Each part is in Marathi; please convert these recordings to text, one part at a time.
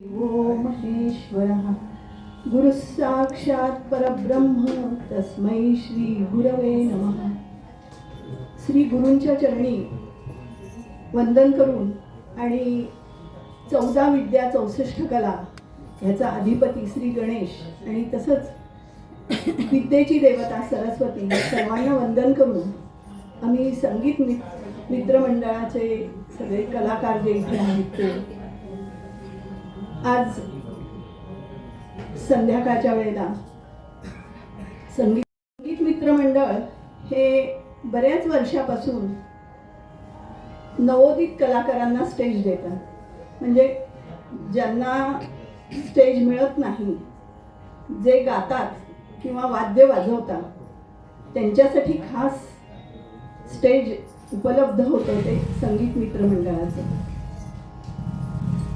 ओम महेश्वरः गुरुः साक्षात् परब्रह्म तस्मै श्री गुरवे नमः. श्री गुरूंच्या चरणी वंदन करून आणि 14 विद्या 64 कला ह्याचा अधिपती श्री गणेश आणि तसंच विद्येची देवता सरस्वती सर्वांना वंदन करून आम्ही संगीत मित्रमंडळाचे सगळे कलाकार जे इथे आहेत ते आज संध्याकाळच्या वेळेला संगीत मित्रमंडळ हे बऱ्याच वर्षापासून नवोदित कलाकारांना स्टेज देतात. म्हणजे ज्यांना स्टेज मिळत नाही, जे गातात किंवा वाद्य वाजवतात त्यांच्यासाठी खास स्टेज उपलब्ध होतं ते संगीत मित्रमंडळाचं.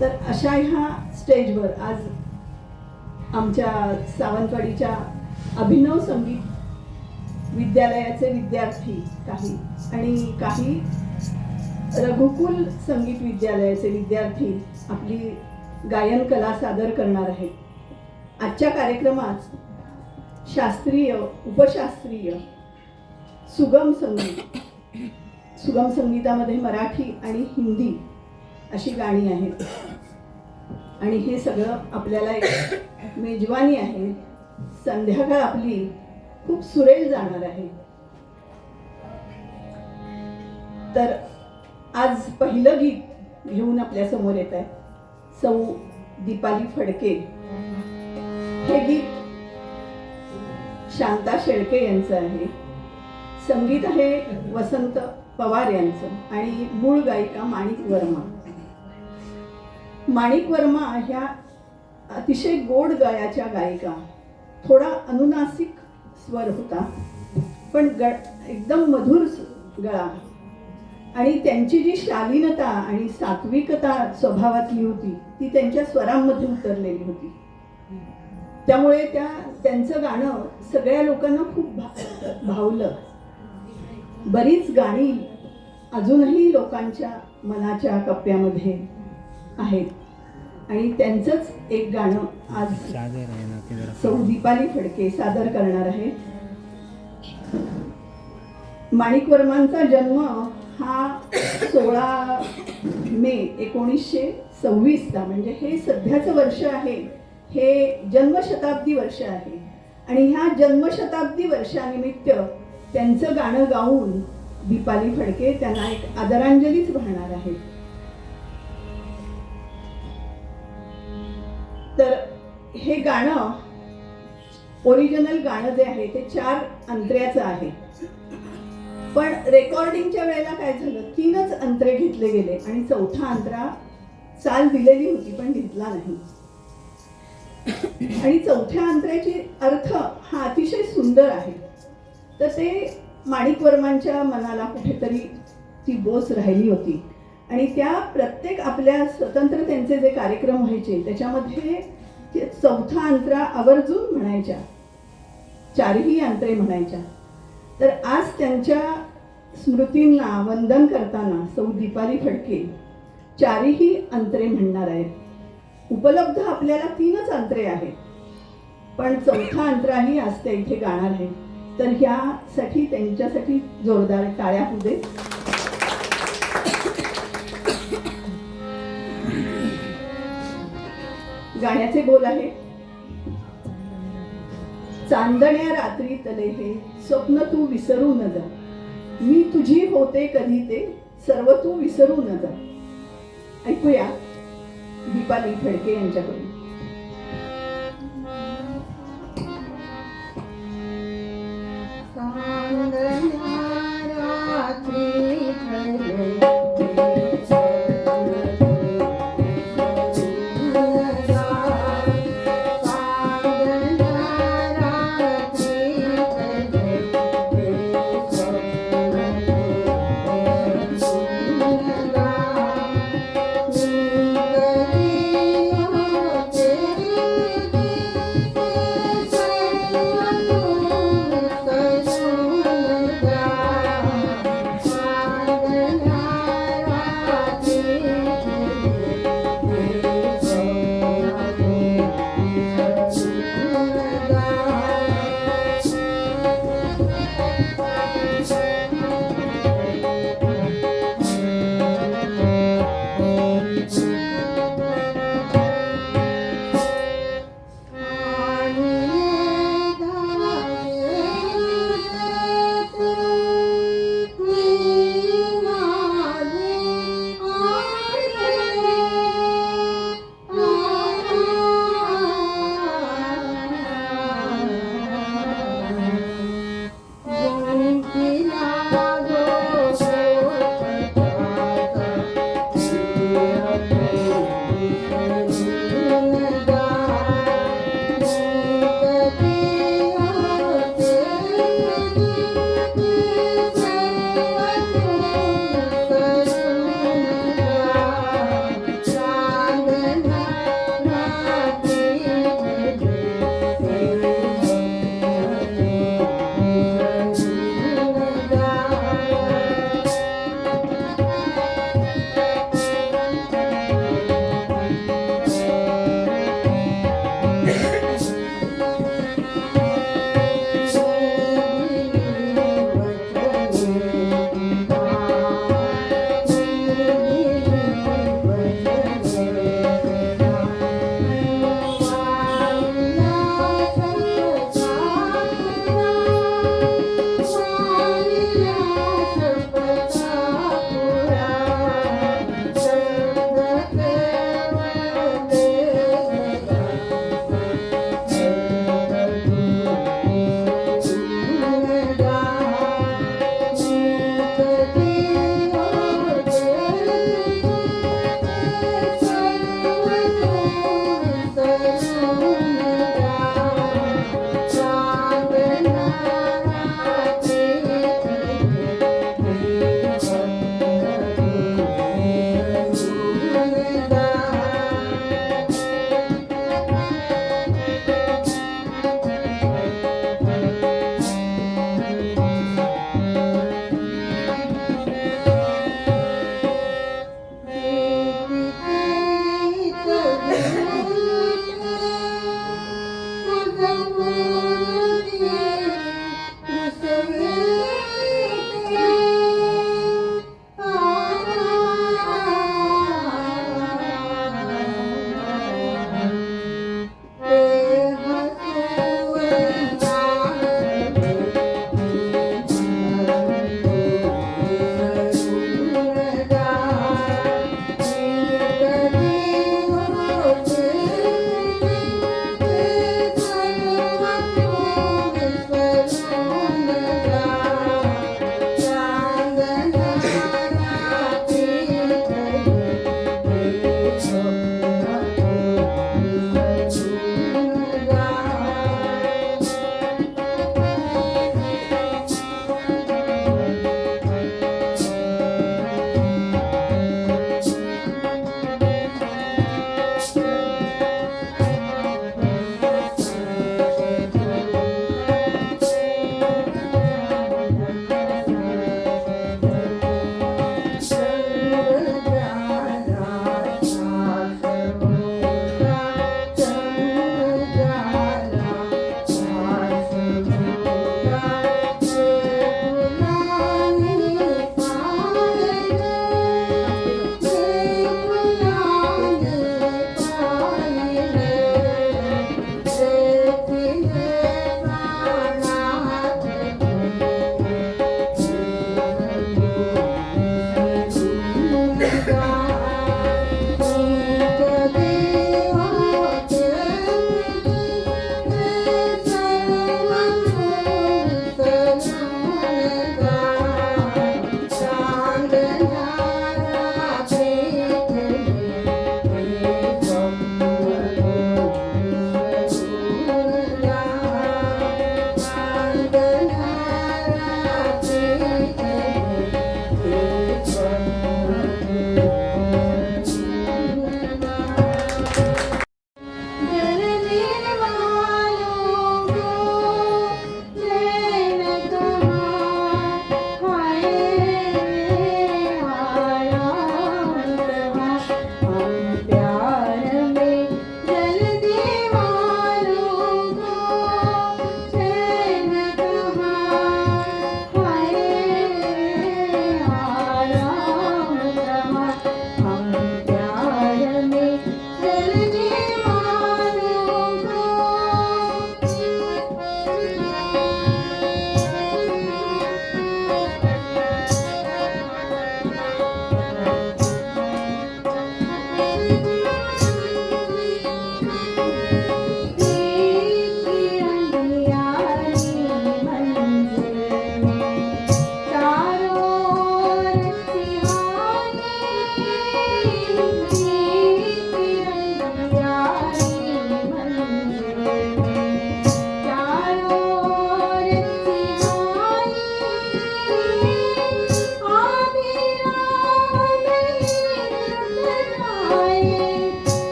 तर अशा ह्या स्टेजवर आज आमच्या सावंतवाडीच्या अभिनव संगीत विद्यालयाचे विद्यार्थी काही आणि काही रघुकुल संगीत विद्यालयाचे विद्यार्थी आपली गायन कला सादर करणार आहेत. आजच्या कार्यक्रमात शास्त्रीय, उपशास्त्रीय, सुगम संगीतामध्ये मराठी आणि हिंदी अशी गाणी आहेत आणि हे सगळं आपल्याला एक मेजवानी आहे. संध्याकाळ आपली खूप सुरेल जाणार आहे. तर आज पहिलं गीत घेऊन आपल्या समोर येत आहे सौ दीपाली फडके. हे गीत शांता शेळके यांचं आहे. संगीत आहे वसंत पवार यांचं आणि मूळ गायिका माणिक वर्मा. माणिक वर्मा ह्या अतिशय गोड गळ्याच्या गायिका. थोडा अनुनासिक स्वर होता पण एकदम मधुर गळा आणि त्यांची जी शालीनता आणि सात्विकता स्वभावातली होती ती त्यांच्या स्वरांमध्ये उतरलेली होती. त्यामुळे त्यांचं गाणं सगळ्या लोकांना खूप भावलं. बरीच गाणी अजूनही लोकांच्या मनाच्या कप्प्यामध्ये आहेत आणि त्यांचंच एक गाणं आज सौ दीपाली फडके सादर करणार आहे. माणिक वर्मांचा जन्म हा 16 मे 1926 म्हणजे हे सध्याचं वर्ष आहे, हे जन्मशताब्दी वर्ष आहे आणि ह्या जन्मशताब्दी वर्षानिमित्त त्यांचं गाणं गाऊन दीपाली फडके त्यांना एक आदरांजलीच वाहणार आहे. तर हे गाणं ओरिजिनल गाणं जे आहे ते 4 अंतऱ्याचं आहे. पण रेकॉर्डिंगच्या वेळेला काय झालं, 3च अंतरे घेतले गेले आणि 4था अंतरा चाल दिलेली होती पण घेतला नाही. आणि 4थ्या अंतऱ्याची अर्थ हा अतिशय सुंदर आहे. तर ते माणिक वर्मांच्या मनाला कुठेतरी ती बोस राहिली होती आणि त्या प्रत्येक आपल्या स्वतंत्र त्यांचे जे कार्यक्रम व्हायचे त्याच्यामध्ये 4था अंतरा आवर्जून म्हणायच्या, 4ही अंतरे म्हणायच्या. तर आज त्यांच्या स्मृतींना वंदन करताना सौ दीपाली फडके 4ही अंतरे म्हणणार आहेत. उपलब्ध आपल्याला 3च अंतरे आहेत पण 4था अंतराही आज त्या इथे गाणार आहे. तर ह्यासाठी त्यांच्यासाठी जोरदार टाळ्या होऊ दे. गाण्याचे बोल आहे. चांदण्या रात्री तले हे स्वप्न तू विसरू न जा, मी तुझी होते कधी ते सर्व तू विसरू न जा. ऐकूया दीपाली फडके यांच्याकडून.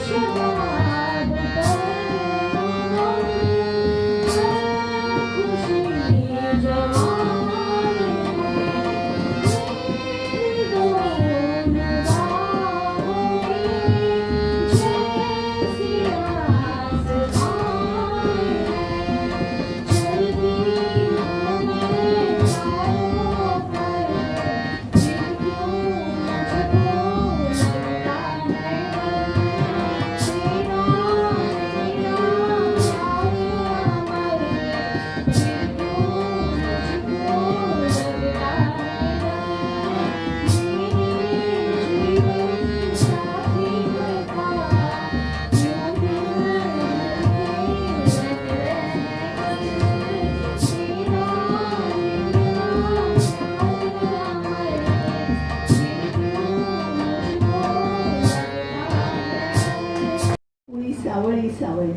Shiva सावळी सावळी.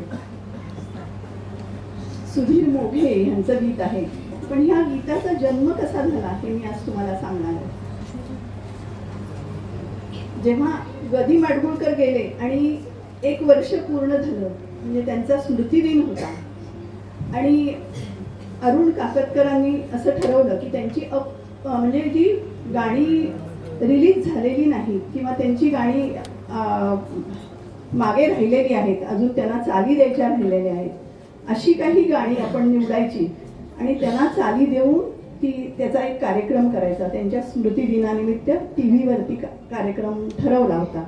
सुधीर मोघे यांचं गीत आहे. पण ह्या गीताचा जन्म कसा झाला हे मी आज तुम्हाला सांगणार आहे. जेव्हा गदी माडगुळकर गेले आणि 1 वर्ष पूर्ण झालं, म्हणजे त्यांचा स्मृतिदिन होता, आणि अरुण काकतकरांनी असं ठरवलं की त्यांची म्हणजे जी गाणी रिलीज झालेली नाहीत किंवा त्यांची गाणी मागे राहिलेली आहेत, अजून त्यांना चाली द्यायच्या राहिलेल्या आहेत, अशी काही गाणी आपण निवडायची आणि त्यांना चाली देऊन त्याचा एक कार्यक्रम करायचा. त्यांच्या स्मृतिदिनानिमित्त TV वरती कार्यक्रम ठरवला होता.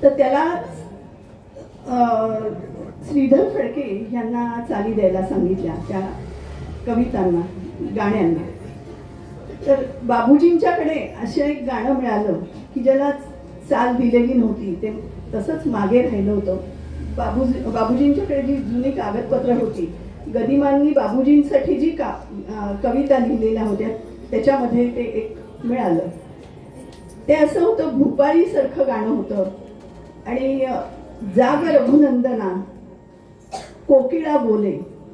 तर त्याला श्रीधर फडके यांना चाली द्यायला सांगितल्या त्या कवितांना, गाण्यांना. तर बाबूजींच्याकडे असं एक गाणं मिळालं की ज्याला चाल दिलेली नव्हती, ते तसंच मागे राहिलं होतं. बाबूजींच्याकडे जी जुनी कागदपत्र होती, गदिमांनी बाबूजींसाठी जी कविता लिहिलेल्या होत्या त्याच्यामध्ये ते एक मिळालं. ते असं होतं, भूपाळीसारखं गाणं होतं आणि जाग रघुनंदना कोकिळा बोले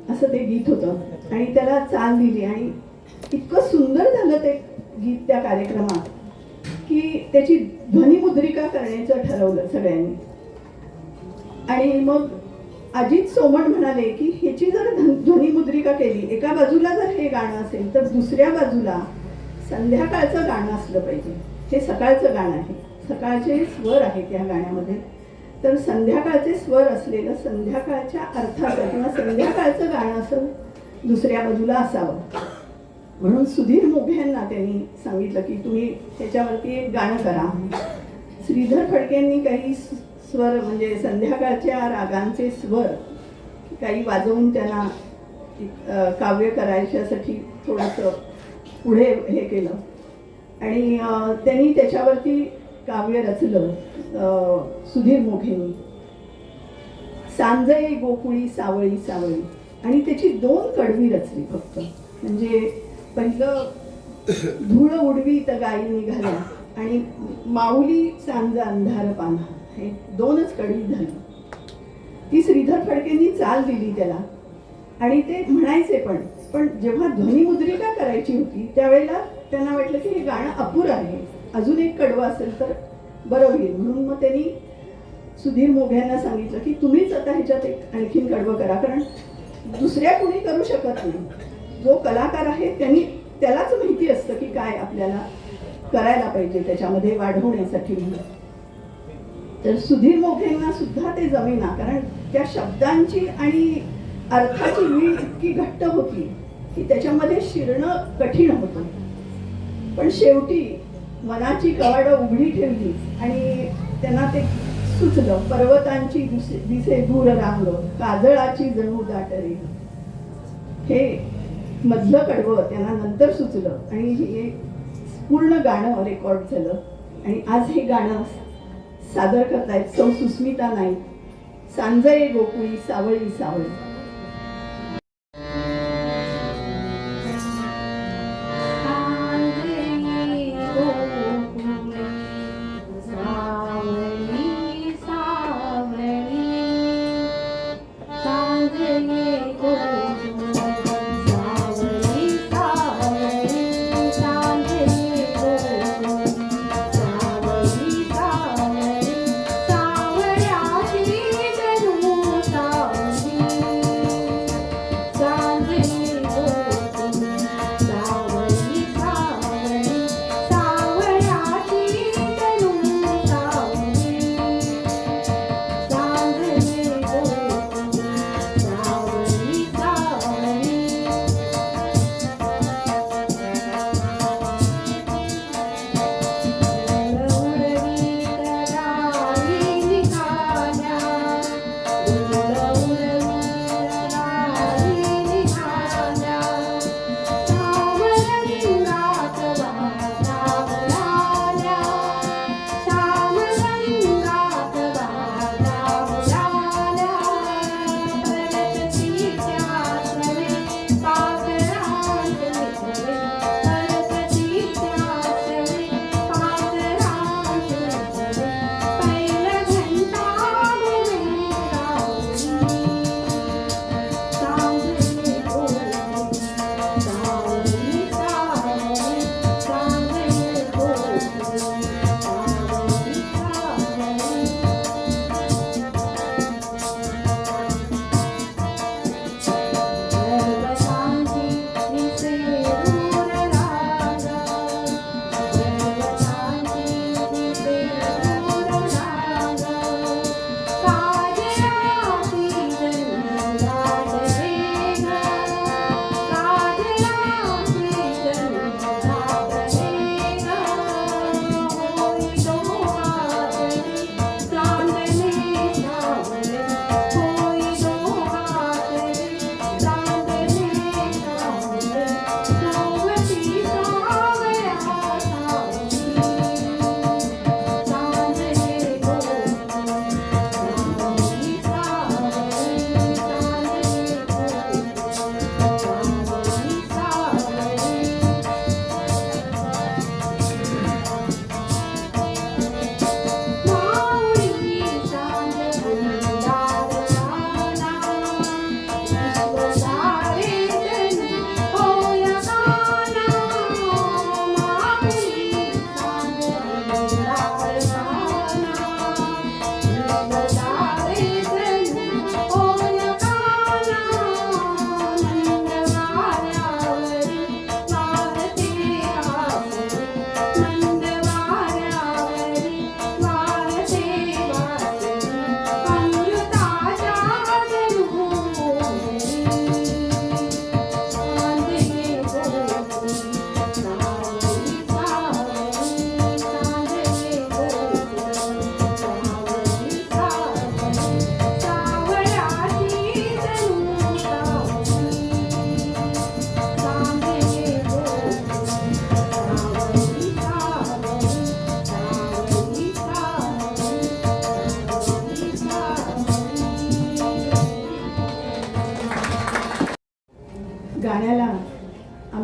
असं ते गीत होतं आणि त्याला चाल दिली आणि इतकं सुंदर झालं ते गीत त्या कार्यक्रमात की त्याची ध्वनिमुद्रिका करण्याचं ठरवलं सगळ्यांनी. आणि मग अजित सोमण म्हणाले की ह्याची जर ध्वनिमुद्रिका केली, एका बाजूला जर हे गाणं असेल तर दुसऱ्या बाजूला संध्याकाळचं गाणं असलं पाहिजे. हे सकाळचं गाणं आहे, सकाळचे स्वर आहेत या गाण्यामध्ये, तर संध्याकाळचे स्वर असलेलं संध्याकाळच्या अर्थाचं किंवा संध्याकाळचं गाणं असं दुसऱ्या बाजूला असावं. म्हणून सुधीर मोघे यांना त्यांनी सांगितलं की तुम्ही त्याच्यावरती एक गाणं करा. श्रीधर फडकेंनी काही स्वर म्हणजे संध्याकाळच्या रागांचे स्वर काही वाजवून त्यांना काव्य करायच्यासाठी थोडंसं पुढे हे केलं आणि त्यांनी त्याच्यावरती काव्य रचलं सुधीर मोघेंनी. सांजये गोकुळी सावळी सावळी, आणि त्याची 2 कडवी रचली फक्त. म्हणजे पहिलं धूळ उडवी तर गायी निघाल्या आणि माऊली सांज अंधार पाना, हे 2च कडवी झाली. ती श्रीधर फडकेंनी चाल दिली त्याला आणि ते म्हणायचे. पण जेव्हा ध्वनिमुद्रिका करायची होती त्यावेळेला त्यांना वाटलं की हे गाणं अपुरं आहे, अजून एक कडवं असेल तर बरं होईल. म्हणून मग त्यांनी सुधीर मोघ्यांना सांगितलं की तुम्हीच आता ह्याच्यात एक आणखीन कडवं करा, कारण दुसऱ्या कोणी करू शकत नाही. जो कलाकार आहे त्यालाच माहिती असतं की काय आपल्याला करायला पाहिजे त्याच्यामध्ये वाढवण्यासाठी. तर सुधीर मोघेंना सुद्धा ते जमेना, कारण त्या शब्दांची आणि अर्थाची वीण इतकी घट्ट होती की त्याच्यामध्ये शिरणं कठीण होतं. पण शेवटी मनाची कवाडं उघडी ठेवली आणि त्यांना ते सुचलं. पर्वतांची दिसे दूर रांग, काजळाची जणू दाटरे, हे मधलं कडवं त्यांना नंतर सुचलं आणि हे पूर्ण गाणं रेकॉर्ड झालं. आणि आज हे गाणं सादर करतायत सौ सुस्मिता नाईक. सांजये गोकुळी सावळी सावळी.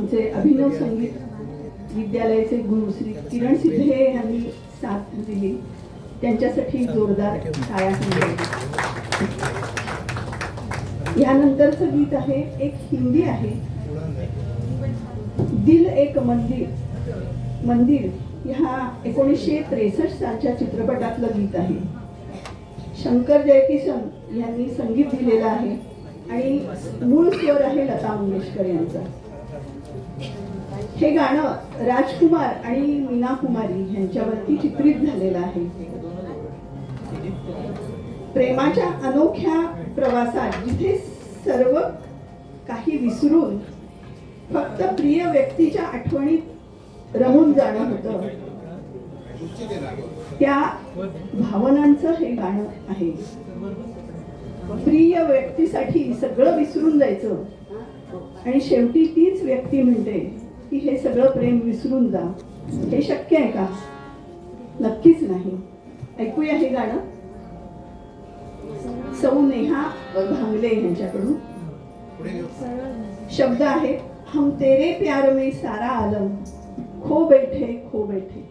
आमचे अभिनव संगीत विद्यालयाचे गुरु श्री किरण सिद्धे यांनी साथ दिली, त्यांच्यासाठी जोरदार टाळ्या वाजवा. यानंतरचं गीत आहे एक हिंदी आहे, दिल एक मंदिर ह्या 1963 सालच्या चित्रपटातलं गीत आहे. शंकर जयकिशन यांनी संगीत दिलेलं आहे आणि मूळ स्वर आहे लता मंगेशकर यांचा. हे गाणं राजकुमार आणि मीना कुमारी यांच्यावरती चित्रित झालेलं आहे. प्रेमाच्या अनोख्या प्रवासात जिथे सर्व काही विसरून फक्त प्रिय व्यक्तीच्या आठवणीत रमून जाणं होतं, त्या भावनांचं हे गाणं आहे. प्रिय व्यक्तीसाठी सगळं विसरून जायचं आणि शेवटी तीच व्यक्ती म्हणते की हे सगळं प्रेम विसरून जा. हे शक्य आहे का? नक्कीच नाही. ऐकूया हे गाणं सौ नेहा भांगले यांच्याकडून. शब्द आहेत, हम तेरे प्यार में सारा आलम खो बैठे खो बैठे.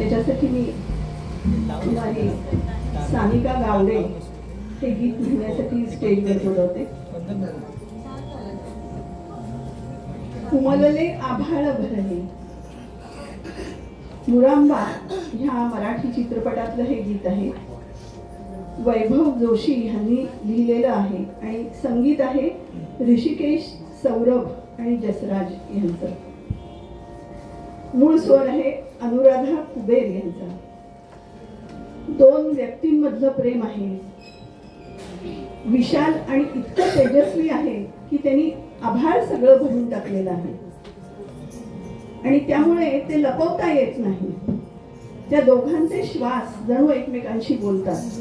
त्याच्यासाठी मी माझी सानिका गावडे हे गीत म्हणण्यासाठी स्टेजवर बोलवते. उमलले आभाळ भरले. मुरांबा ह्या मराठी चित्रपटातलं हे गीत आहे. वैभव जोशी यांनी लिहिलेलं आहे आणि संगीत आहे ऋषिकेश सौरभ आणि जसराज यांचं. मूळ स्वर आहे अनुराधा कुबेर यांचा. दोन व्यक्तींमधलं प्रेम आहे, विशाल आणि इतकं तेजस्वी आहे की त्यांनी आभाळ सगळं भरून टाकलेलं आहे आणि त्यामुळे ते लपवता येत नाही. त्या दोघांचे श्वास जणू एकमेकांशी बोलतात.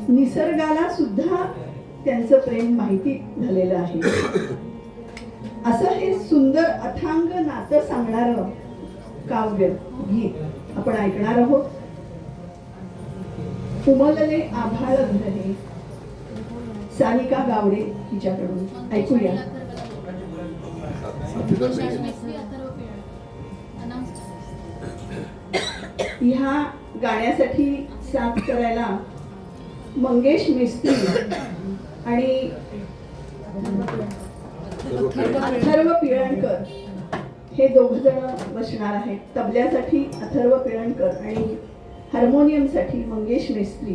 निसर्गाला सुद्धा त्यांचं प्रेम माहिती झालेलं आहे. असं हे सुंदर अथांग नातं सांगणारं काव्य गीत आपण ऐकणार आहोत. उमलले आभाळ भरले, सानिका गावडे हिच्याकडून ऐकूया. ह्या गाण्यासाठी साथ करायला मंगेश मिस्त्री आणि अथर्व पिळणकर हे दोघ जण बसणार आहेत. तबल्यासाठी अथर्व पिळणकर आणि हार्मोनियमसाठी मंगेश मिस्त्री.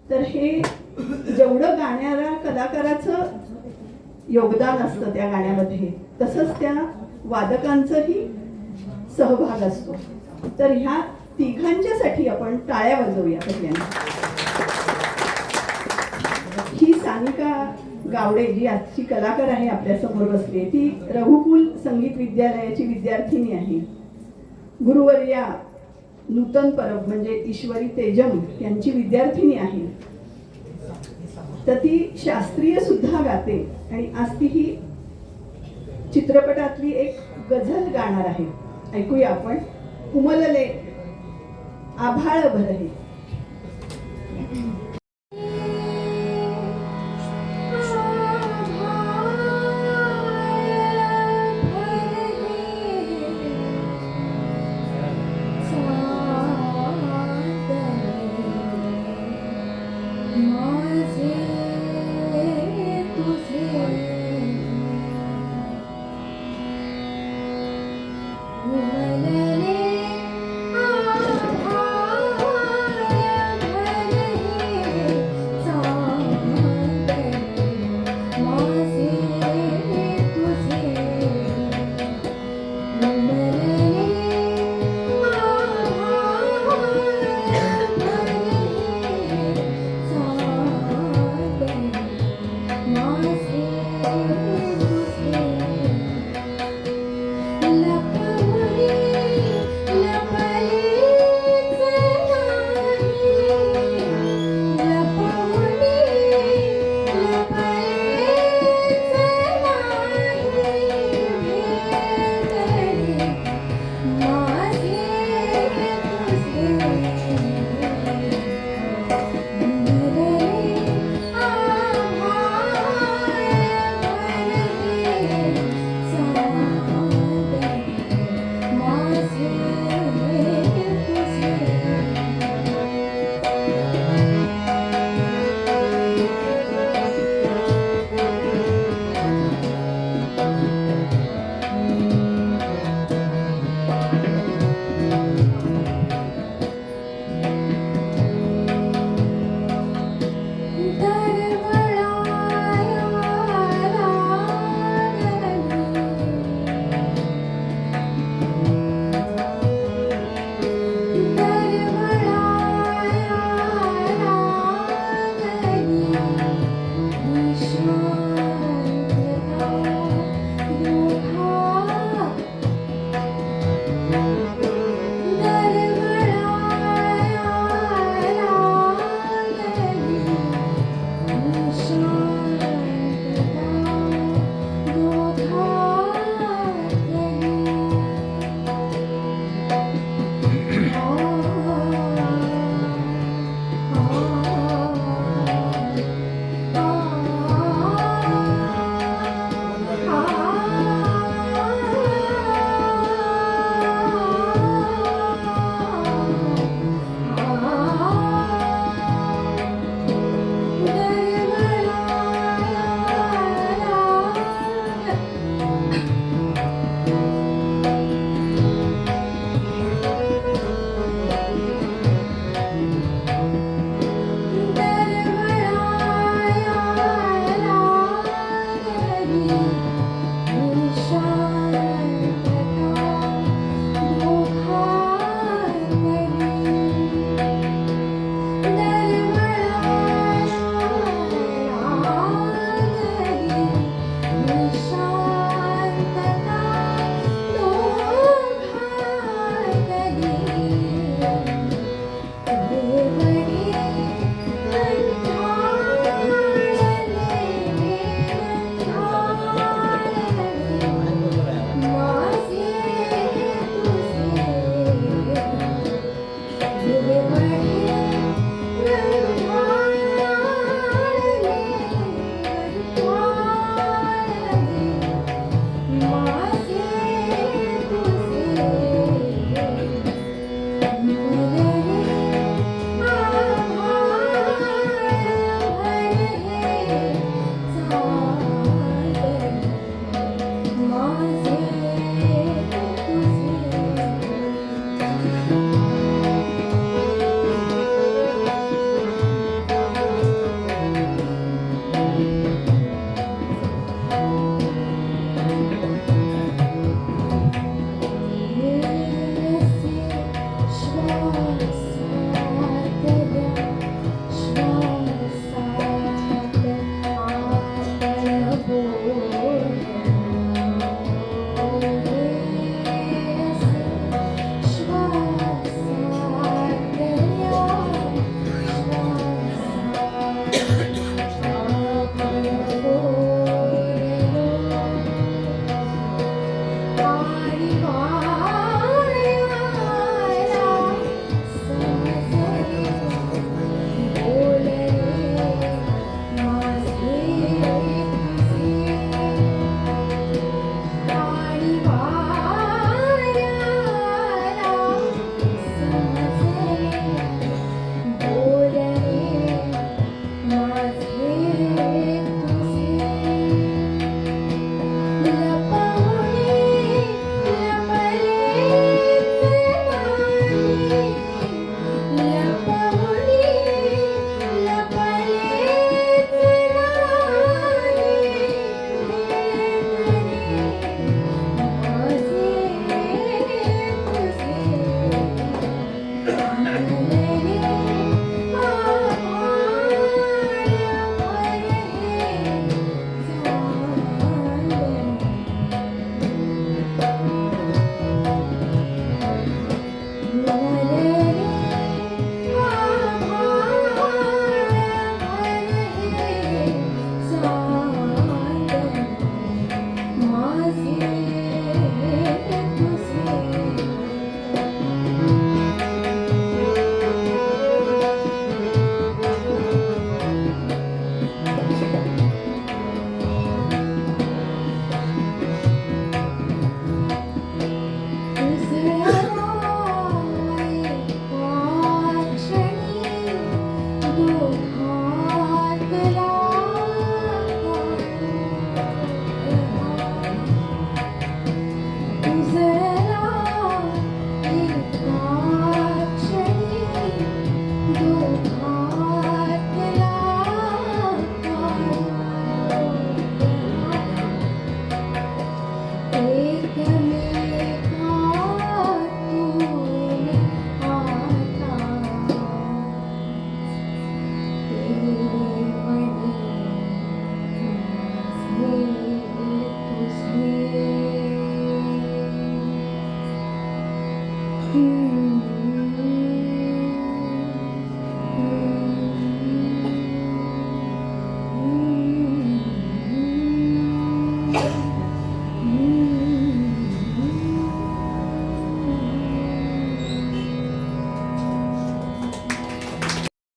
तर हे जेवढं गाणाऱ्या कलाकाराचं योगदान असतं त्या गाण्यामध्ये, तसंच त्या वादकांचंही सहभाग असतो. तर ह्या तिघांच्यासाठी आपण टाळ्या वाजवूया पहिल्यांदा. ही सानिका गावडे जी आजची कलाकार आहे आपल्या समोर बसली, ती रघुकुल संगीत विद्यालयाची विद्यार्थिनी आहे. गुरुवर्या नूतन परब म्हणजे ईश्वरी तेजम यांची विद्यार्थिनी आहे. तर ती शास्त्रीय सुद्धा गाते आणि आज ती ही चित्रपटातली एक गझल गाणार आहे. ऐकूया आपण. उमलले आभाळ भरले.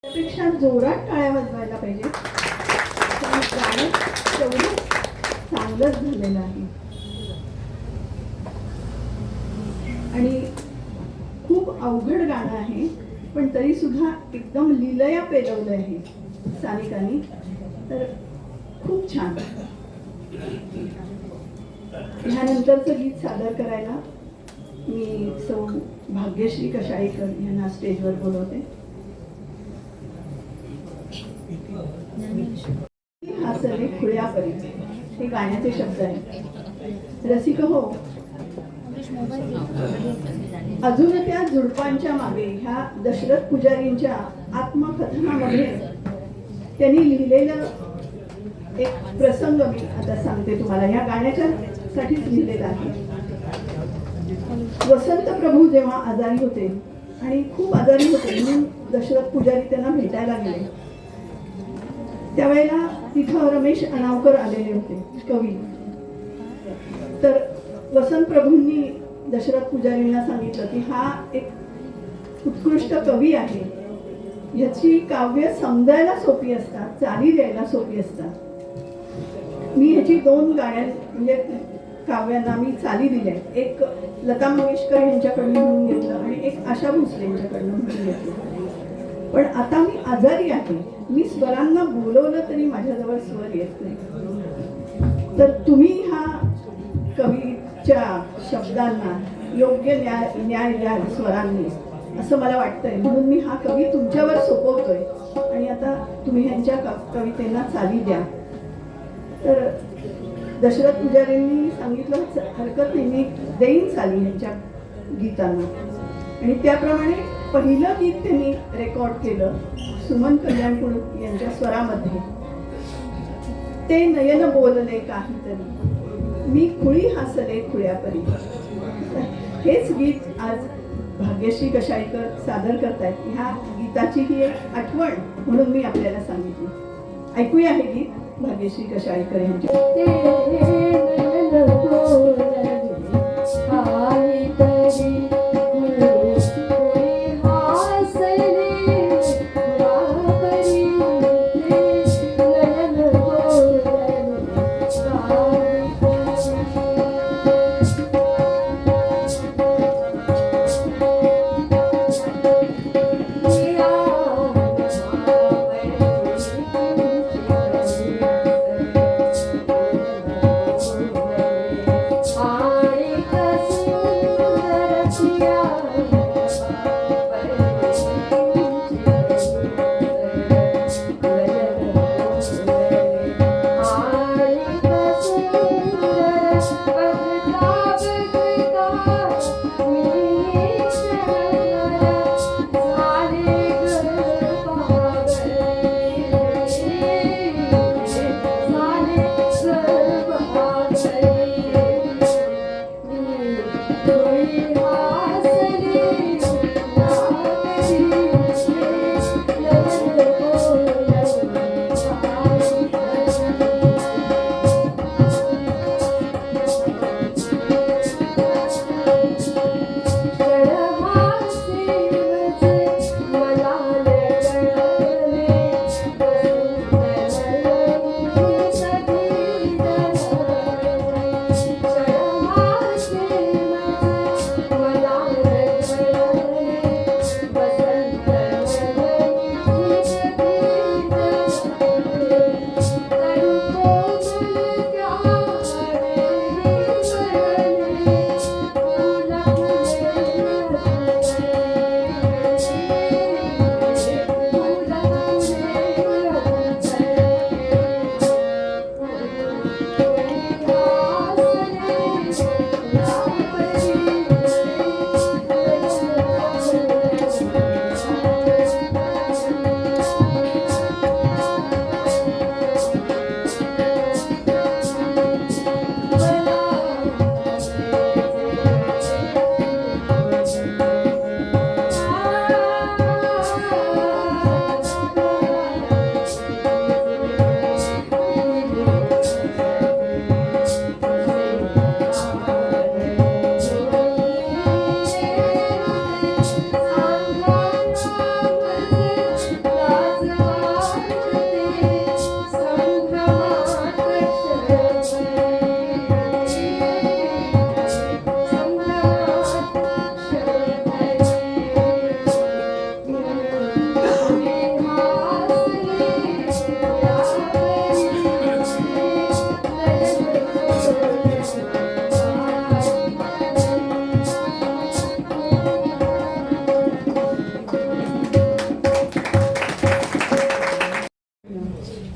त्यापेक्षा जोरात टाळ्या वाजवायला पाहिजे. गाणं तेवढं चांगलंच झालेलं आहे आणि खूप अवघड गाणं आहे, पण तरी सुद्धा एकदम लीलया पेलवलं आहे सानिकानी, तर खूप छान. ह्यानंतरचं गीत सादर करायला मी सौ भाग्यश्री कशाळीकर यांना स्टेजवर बोलवते. हासले खुळ्यापरी हे गाण्याचे शब्द आहेत. रसिक हो, अजून त्या झुडपांच्या मागे ह्या दशरथ पुजारींच्या आत्मकथनामध्ये त्यांनी लिहिलेलं एक प्रसंग मी आता सांगते तुम्हाला. ह्या गाण्याच्या साठीच लिहिलेला आहे. वसंत प्रभू जेव्हा आजारी होते आणि खूप आजारी होते म्हणून दशरथ पुजारी त्यांना भेटायला गेले, त्यावेळेला तिथं रमेश अनावकर आलेले होते, कवी. तर वसंत प्रभूंनी दशरथ पुजारींना सांगितलं की हा एक उत्कृष्ट कवी आहे, ह्याची काव्य समजायला सोपी असतात, चाली द्यायला सोपी असतात. मी ह्याची 2 गाण्या म्हणजे काव्यांना मी चाली दिल्या. एक लता मंगेशकर यांच्याकडून म्हणून घेतलं आणि एक आशा भोसले यांच्याकडनं म्हणून घेतलं. पण आता मी आजारी आहे, मी स्वरांना बोलवलं तरी माझ्याजवळ स्वर येत नाही. तर तुम्ही ह्या कवीच्या शब्दांना योग्य न्याय द्याल स्वरांनी, असं मला वाटतंय. म्हणून मी हा कवी तुमच्यावर सोपवतोय आणि आता तुम्ही ह्यांच्या कवितेला चाली द्या. तर दशरथ पुजारींनी सांगितलं हरकत नाही, मी देईन चाली ह्यांच्या गीतांना. आणि त्याप्रमाणे पहिलं गीत त्यांनी रेकॉर्ड केलं सुमन कल्याणपूर यांच्या स्वरामध्ये. ते नयन बोलले काहीतरी, मी खुळी हसले खुळ्यापरी. हेच गीत आज भाग्यश्री कशाळीकर सादर करतायत. ह्या गीताची ही एक आठवण म्हणून मी आपल्याला सांगितली. ऐकूया हे गीत भाग्यश्री कशाळीकर यांचे.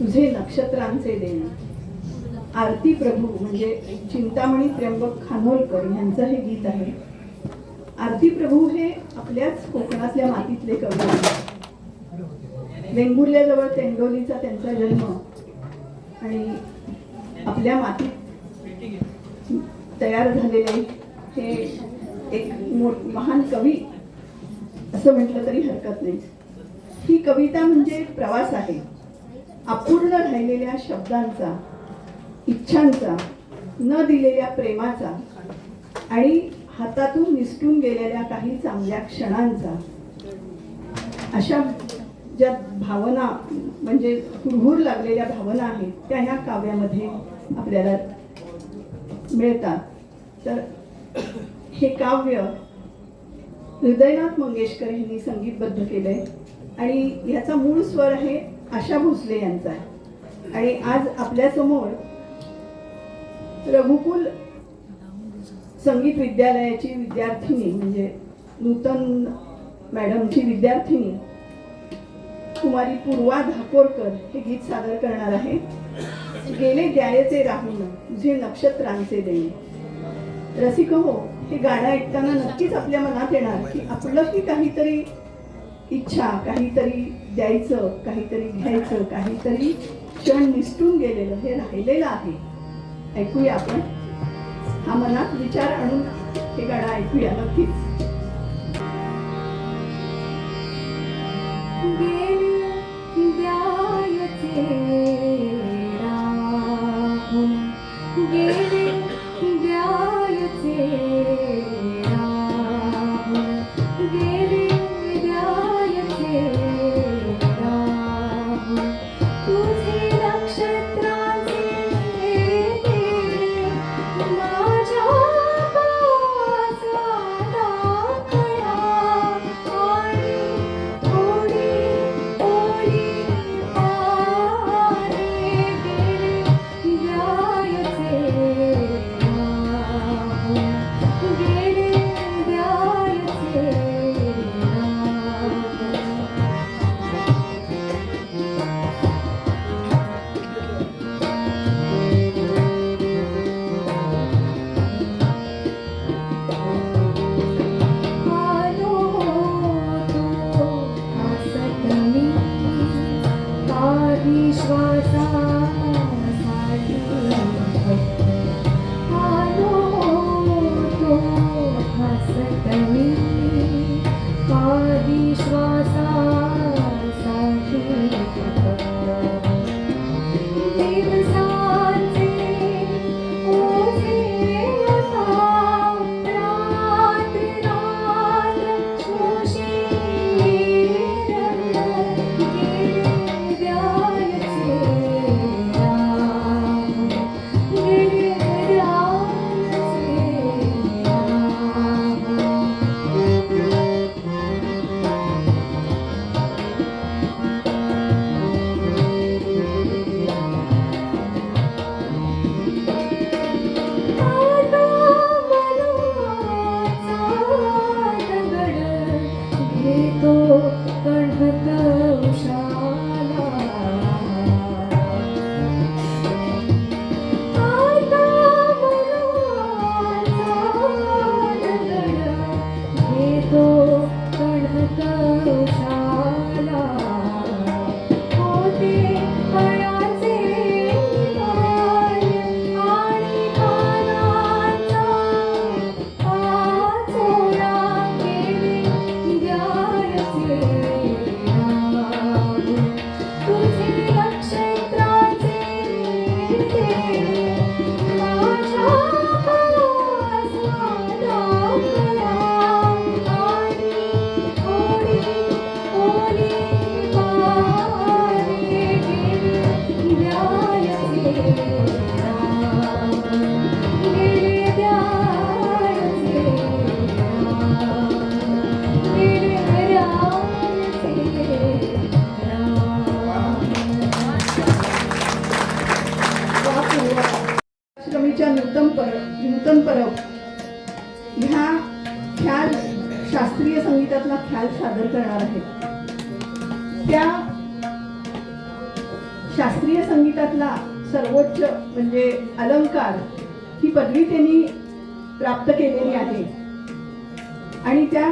तुझे नक्षत्रांचे देण. आरती प्रभू म्हणजे चिंतामणी त्र्यंबक खानोलकर यांचं हे गीत आहे. आरती प्रभू हे आपल्याच कोकणातल्या मातीतले कवी आहेत. वेंगुर्ल्याजवळ तेंडोलीचा त्यांचा जन्म आणि आपल्या मातीत तयार झालेले हे एक महान कवी असं म्हटलं तरी हरकत नाही. ही कविता म्हणजे प्रवास आहे, अपूर्ण राहिलेल्या शब्दांचा, इच्छांचा, न दिलेल्या प्रेमाचा आणि हातातून निसटून गेलेल्या काही चांगल्या क्षणांचा. अशा ज्या भावना म्हणजे हुरहुर लागलेल्या भावना आहेत त्या ह्या काव्यामध्ये आपल्याला मिळतात. तर हे काव्य हृदयनाथ मंगेशकर यांनी संगीतबद्ध केलंय आणि ह्याचा मूळ स्वर आहे आशा भोसले यांचा आहे. आणि आज आपल्यासमोर रघुकुल संगीत विद्यालयाची विद्यार्थिनी म्हणजे नूतन मॅडमची विद्यार्थिनी कुमारी पूर्वा धाकोरकर हे गीत सादर करणार आहे. गेले द्यायचे राहून तुझे नक्षत्रांचे देणे. रसिक हो, हे गाणं ऐकताना नक्कीच आपल्या मनात येणार की आपलंही काहीतरी इच्छा, काहीतरी द्यायचं, काहीतरी घ्यायचं, काहीतरी क्षण निसटून गेलेलं हे राहिलेलं आहे. ऐकूया आपण, हा मनात विचार आणून हे गाणं ऐकूया नक्कीच. गेले द्यायचे विश्वासासाठी आलो तो हसतवी का विश्वासासाठी दिवसांचे ओझे आता रात्र रात्र उशीर गिरद्याचे राम गिरद्याचे आता मनाचा दगड घेतो कण्हत उषाला आता मनाचा दगड घेतो कण्हत उषाला होते हळाचे पाय आणि कानाचा आचोळा केले द्यायचे राम तुझे नक्षत्राचे ते माझ्या पावसाला आणि ओली ओली वारे गेले द्यायचे राम गेले द्यायचे राम गेले द्यायचे आश्रमीच्या नूतन परब ह्या ख्याल शास्त्रीय संगीतातला ख्याल सादर करणार आहे. त्या शास्त्रीय संगीतातला सर्वोच्च म्हणजे अलंकार ही पदवी त्यांनी प्राप्त केलेली आहे आणि त्या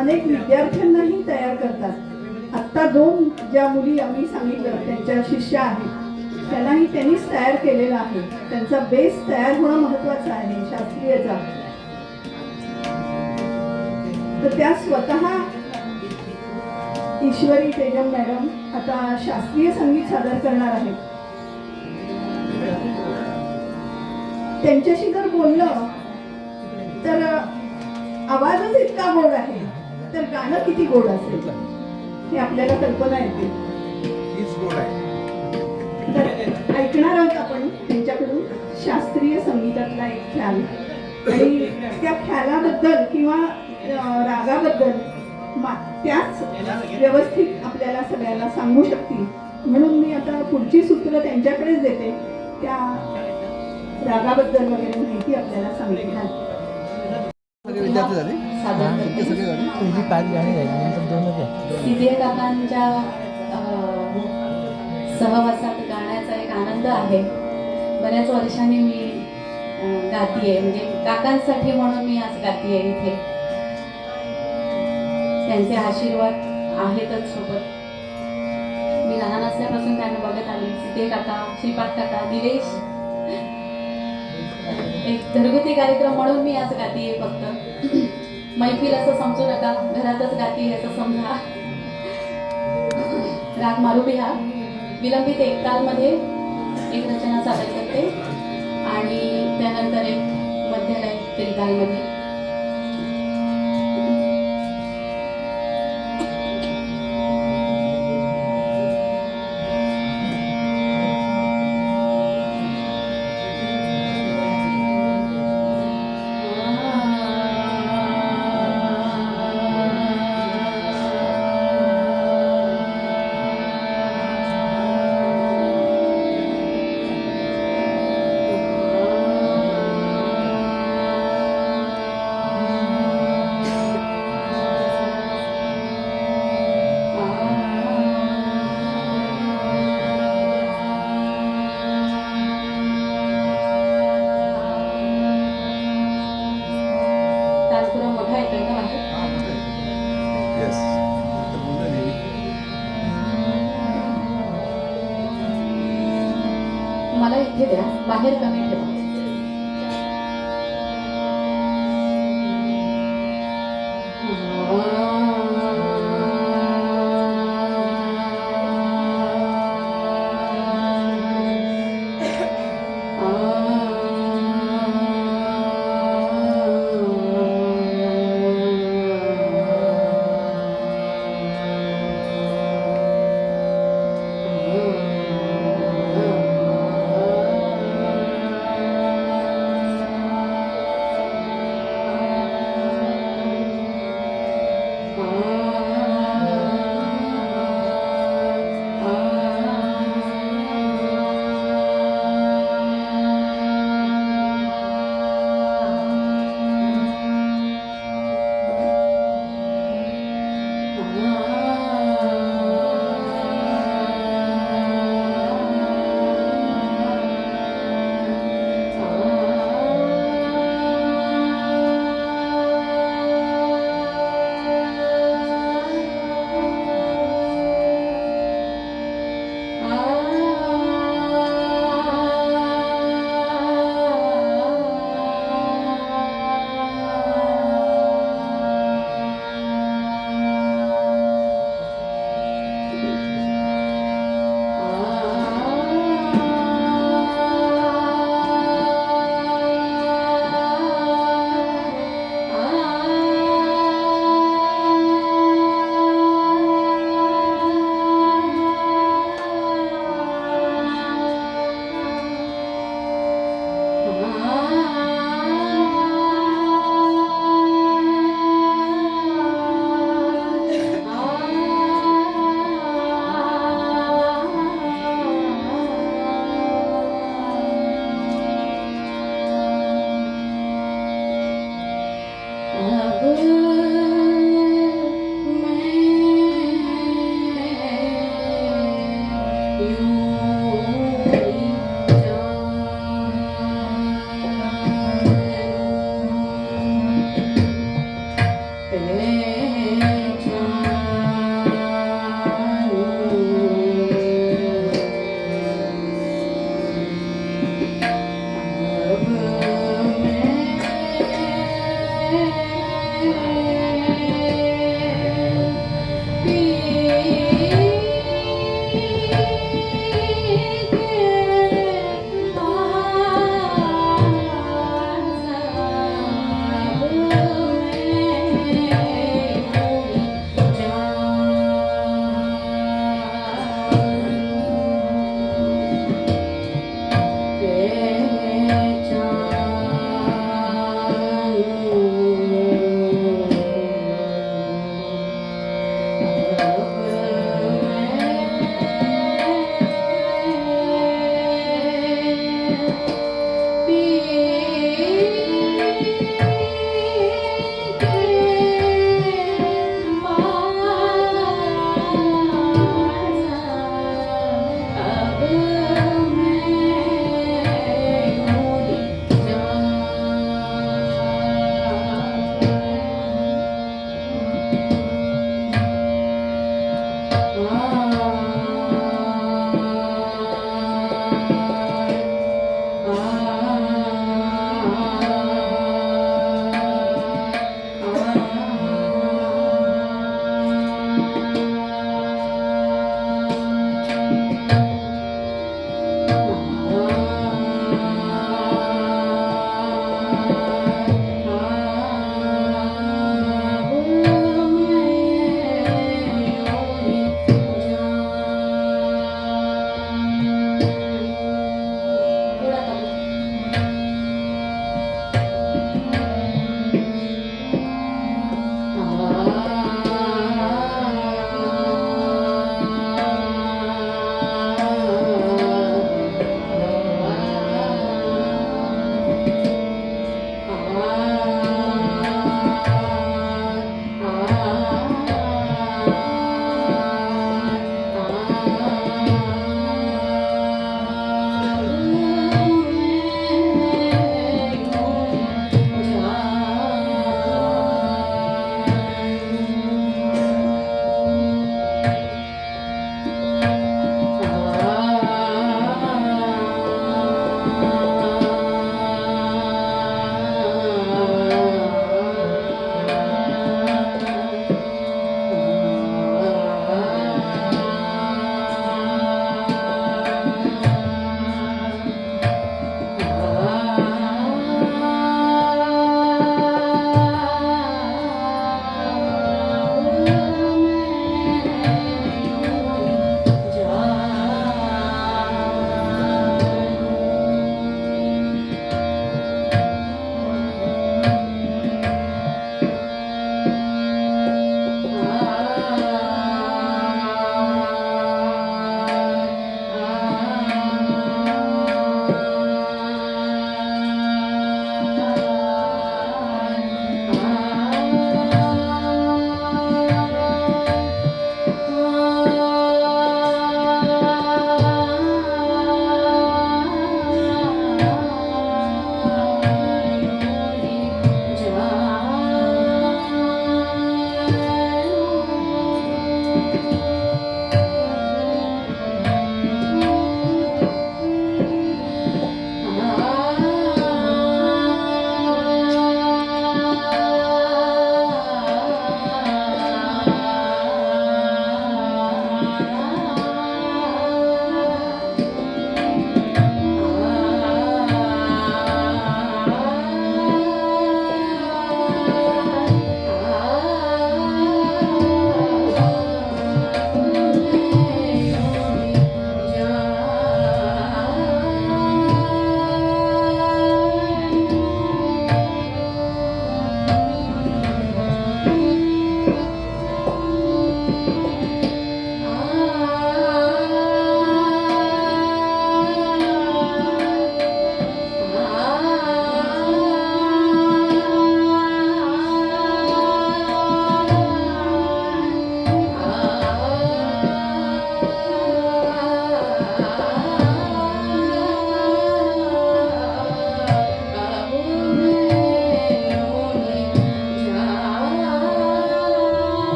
अनेक विद्यार्थ्यांनाही तयार करतात. आत्ता 2 ज्या मुली आम्ही सांगितलं त्यांच्या शिष्या आहेत त्यांनाही त्यांनीच तयार केलेला आहे. त्यांचा बेस तयार होणं महत्वाचं आहे शास्त्रीयचा. तर त्या स्वतः ईश्वरी तेजम मॅडम आता शास्त्रीय संगीत सादर करणार आहेत. त्यांच्याशी जर बोललं तर आवाजच इतका गोड आहे तर गाणं किती गोड असेल हे आपल्याला कल्पना येते. तर ऐकणार आहोत आपण त्यांच्याकडून शास्त्रीय संगीतातला एक ख्याल आणि त्या ख्यालाबद्दल किंवा रागाबद्दल त्याच व्यवस्थित आपल्याला सगळ्यांना सांगू शकतील म्हणून मी आता पुढची सूत्र त्यांच्याकडेच देते. त्या रागाबद्दल वगैरे माहिती आपल्याला सांगितलं. सिद्धे काकांच्या सहवासात गाण्याचा एक आनंद आहे. बऱ्याच वर्षांनी मी गातीये म्हणजे काकांसाठी म्हणून मी आज गातीये इथे. त्यांचे आशीर्वाद आहेतच सोबत. मी लहान असल्यापासून त्यांना बघत आले. सिद्धे काका, श्रीपाद काका, निलेश. एक घरगुती कार्यक्रम म्हणून मी आज गातीये. फक्त मैफिल असं समजू नका, घरातच गातीये असं समजा. राग मारुबिहार विलंबित एक तालमध्ये एक रचना सादर करते आणि त्यानंतर एक मध्यलय त्रितालमध्ये. मला इथे द्या, बाहेर कमी ठेवा.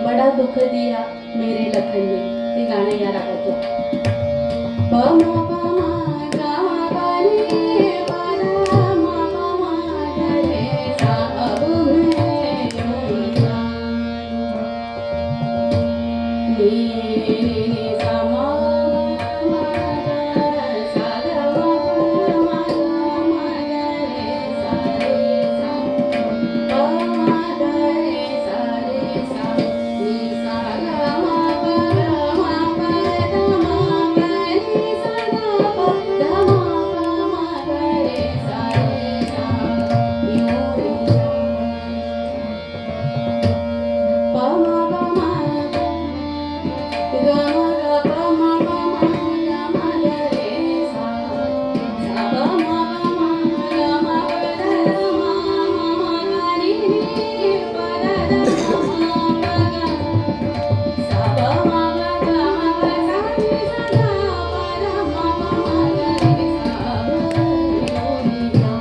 बड़ा दुख दिया मेरे लखन ने, ते गाणं या रागाचं. प म ग ग रे प र म ग रे सा अब मैं योगी नी नी सा म म ग सा ग म ग रे सा रे सा प म ग रे सा रे सा नी सा ग म प ग म प द म ग रे सा ग प द म प म ग रे सा रे सा यो रे प म ग म ग म ग प म ग म ग म ग रे सा सा प म ग म ग म प द द म म ग रे रे प द द म म प ग सा प म ग ग म ग सा रे सा ग प द म प म ग रे सा यो रे या.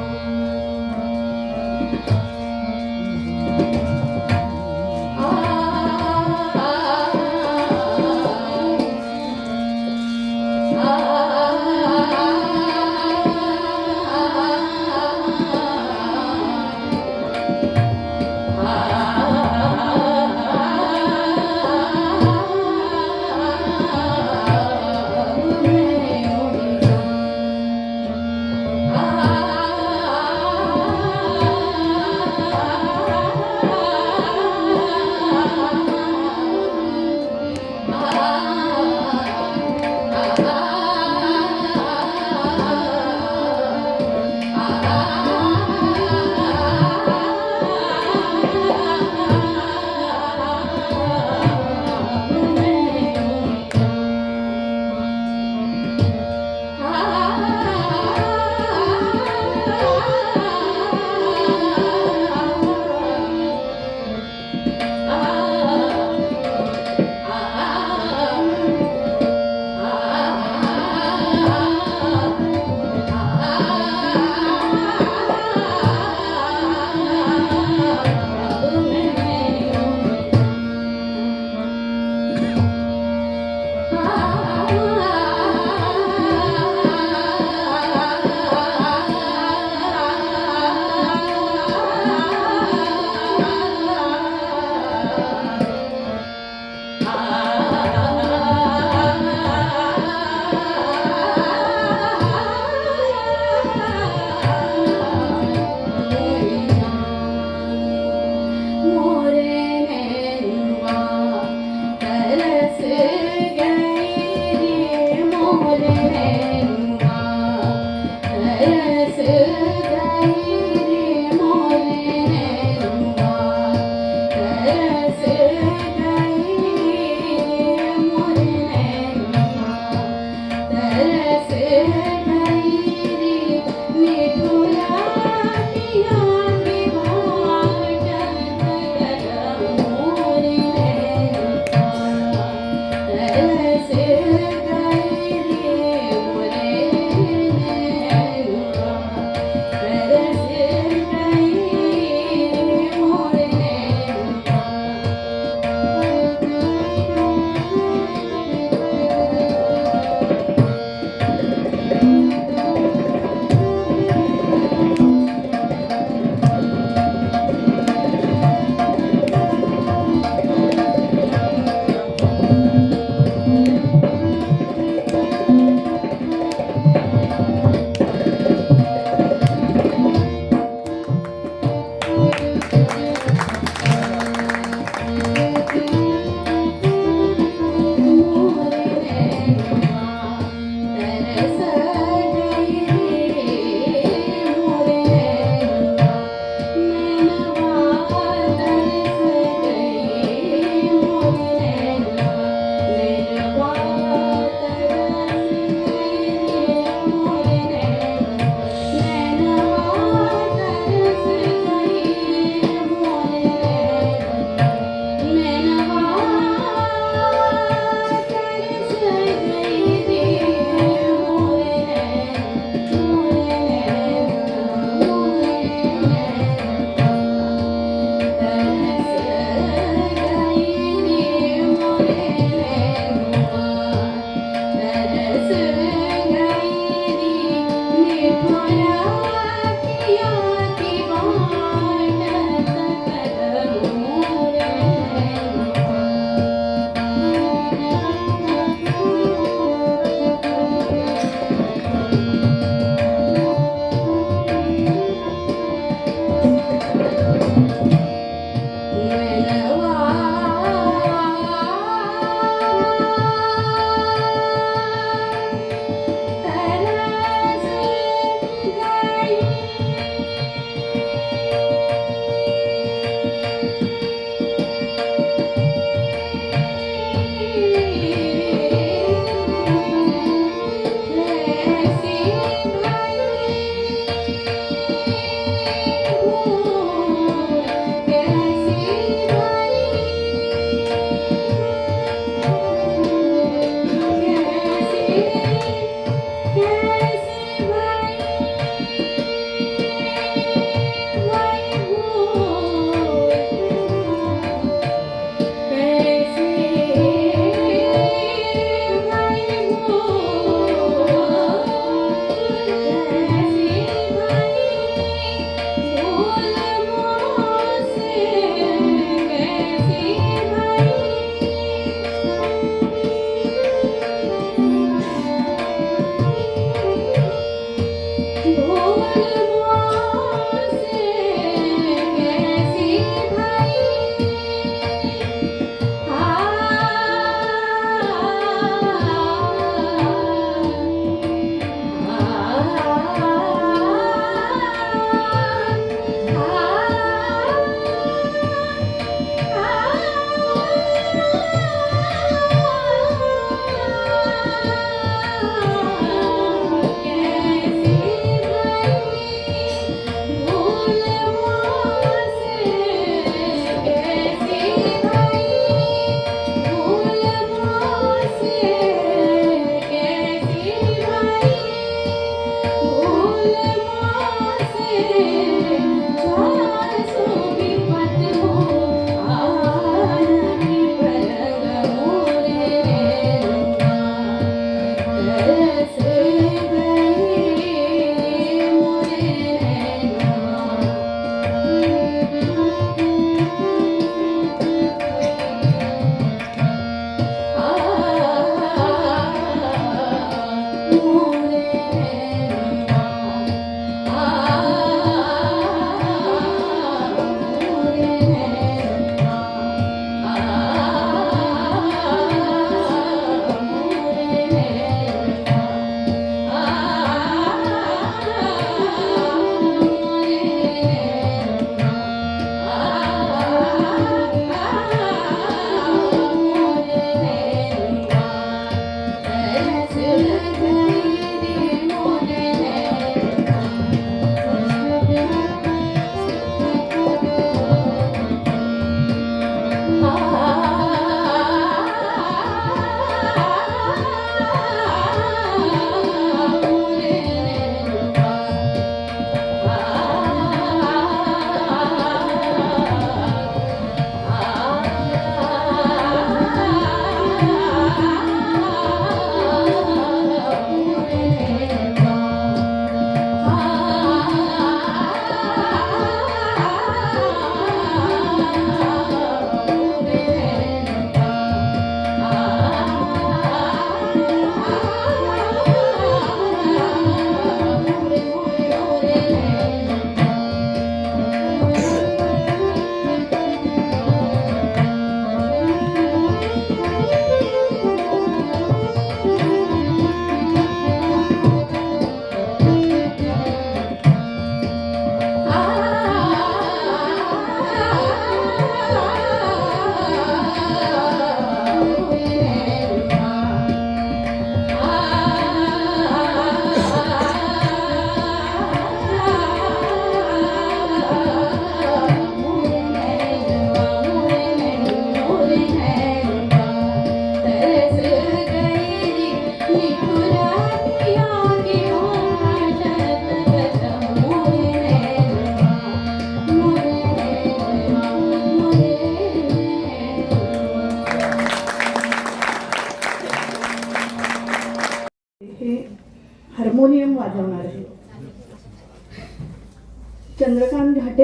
चंद्रकांत घाटे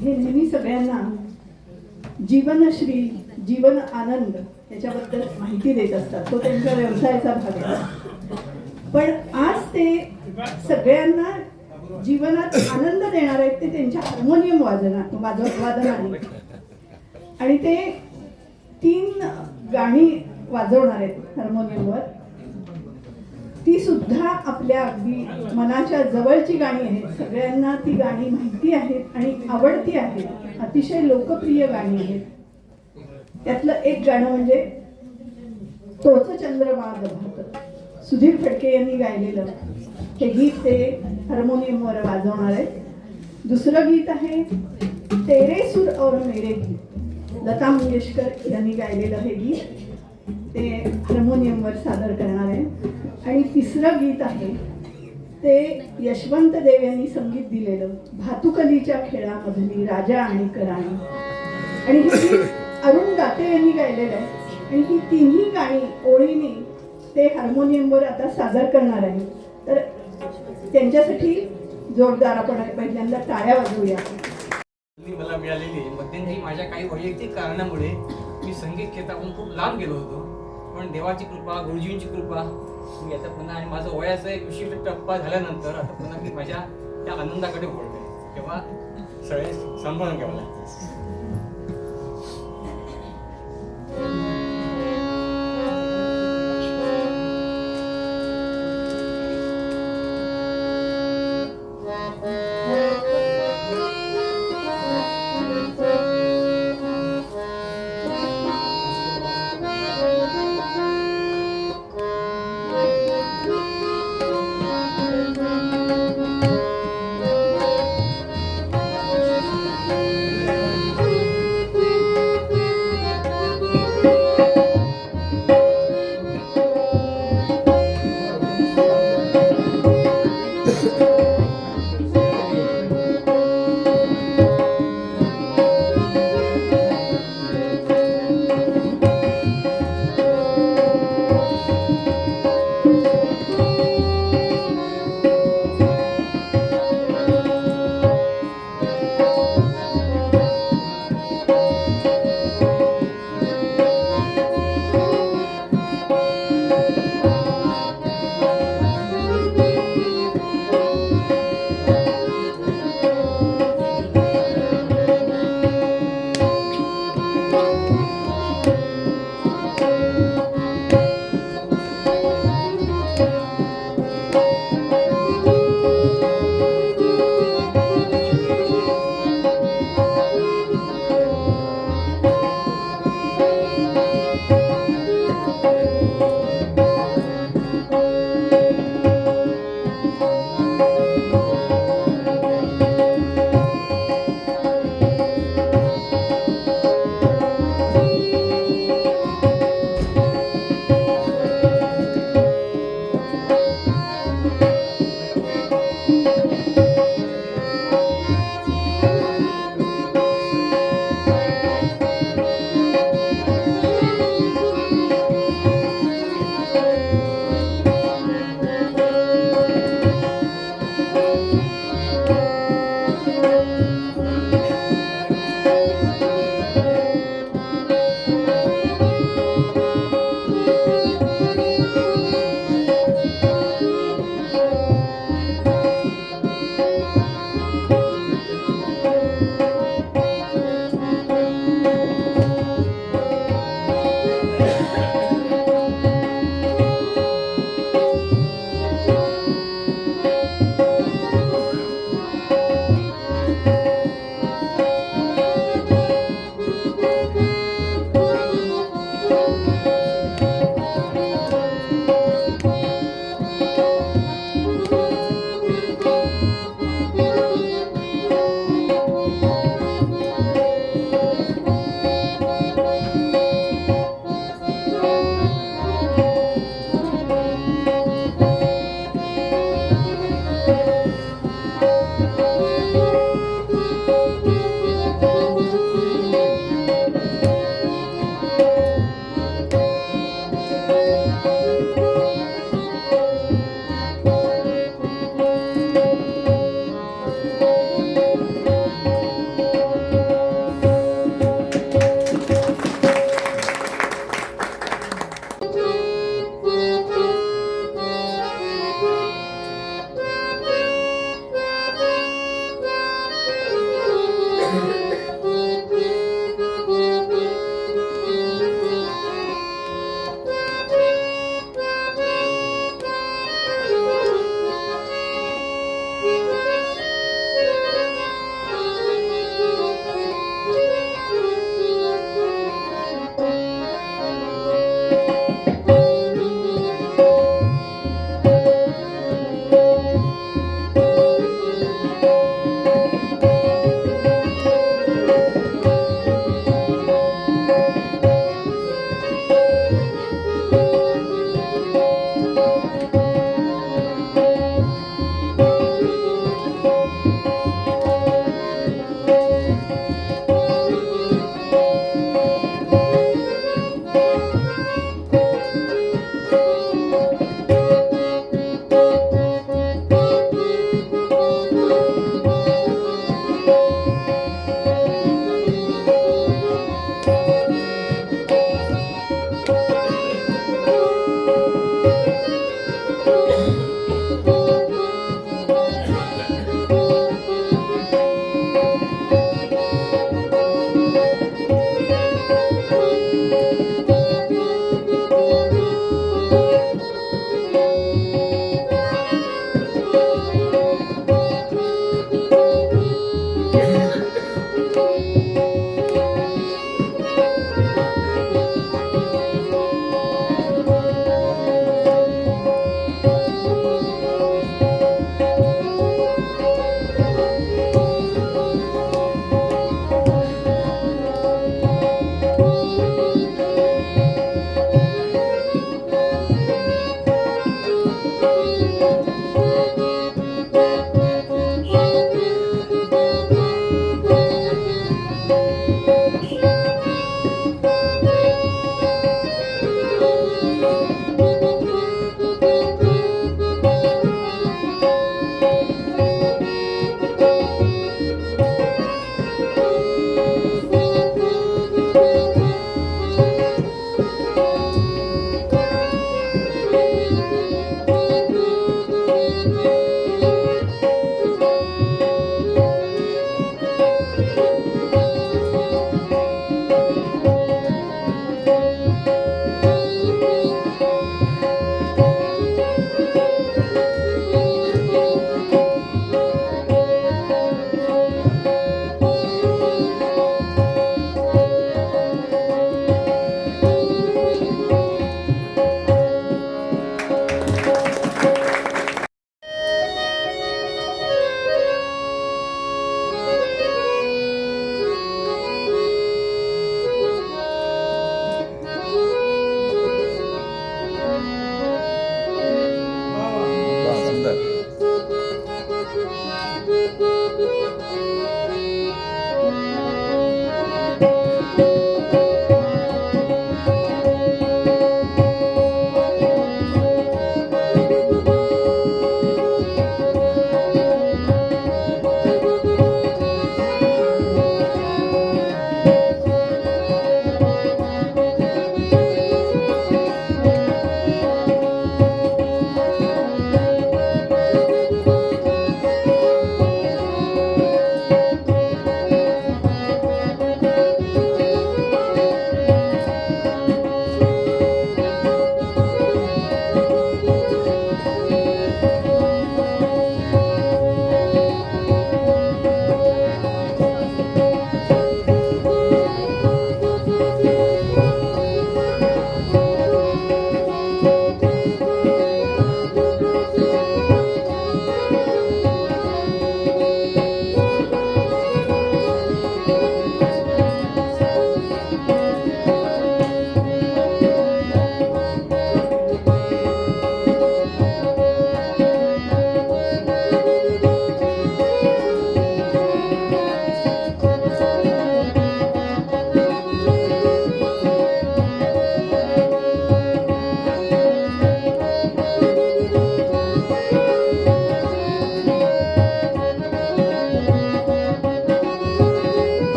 हे नेहमी सगळ्यांना जीवनश्री जीवन आनंद याच्याबद्दल माहिती देत असतात. तो त्यांच्या व्यवसायाचा भाग आहे. पण आज ते सगळ्यांना जीवनात आनंद देणार आहेत ते त्यांच्या हार्मोनियम वादनाने. आणि ते 3 गाणी वाजवणार आहेत हार्मोनियमवर. ती सुद्धा आपल्या अगदी मनाच्या जवळची गाणी आहेत. सगळ्यांना ती गाणी माहिती आहेत आणि आवडती आहेत. अतिशय लोकप्रिय गाणी आहेत. त्यातलं एक गाणं म्हणजे तोच चंद्रमा भात, सुधीर फडके यांनी गायलेलं हे गीत ते हार्मोनियमवर वाजवणार आहेत. दुसरं गीत आहे तेरे सुर और मेरे गीत, लता मंगेशकर यांनी गायलेलं हे गीत ते हार्मोनियमवर सादर करणार आहे. आणि तिसरं गीत आहे ते यशवंत देव यांनी संगीत दिलेलं भातुकलीच्या खेळामधली राजा आणि कराणी. आणि हे गीत अरुण दाते यांनी गायलेलं आहे. आणि ही तिन्ही गाणी ओळीने ते हार्मोनियमवर आता सादर करणार आहे. तर त्यांच्यासाठी जोरदार आपण पहिल्यांदा टाळ्या वाजवूया. मला मिळालेली मध्यंतरी माझ्या काही वैयक्तिक कारणामुळे मी संगीत क्षेत्रातून खूप लांब गेलो होतो. पण देवाची कृपा, गुरुजींची कृपा, मी आता पुन्हा आणि माझं वयाचा एक विशिष्ट टप्पा झाल्यानंतर आता पुन्हा मी माझ्या त्या आनंदाकडे वळतोय. तेव्हा सगळे सांभाळून घ्यावं लागतं.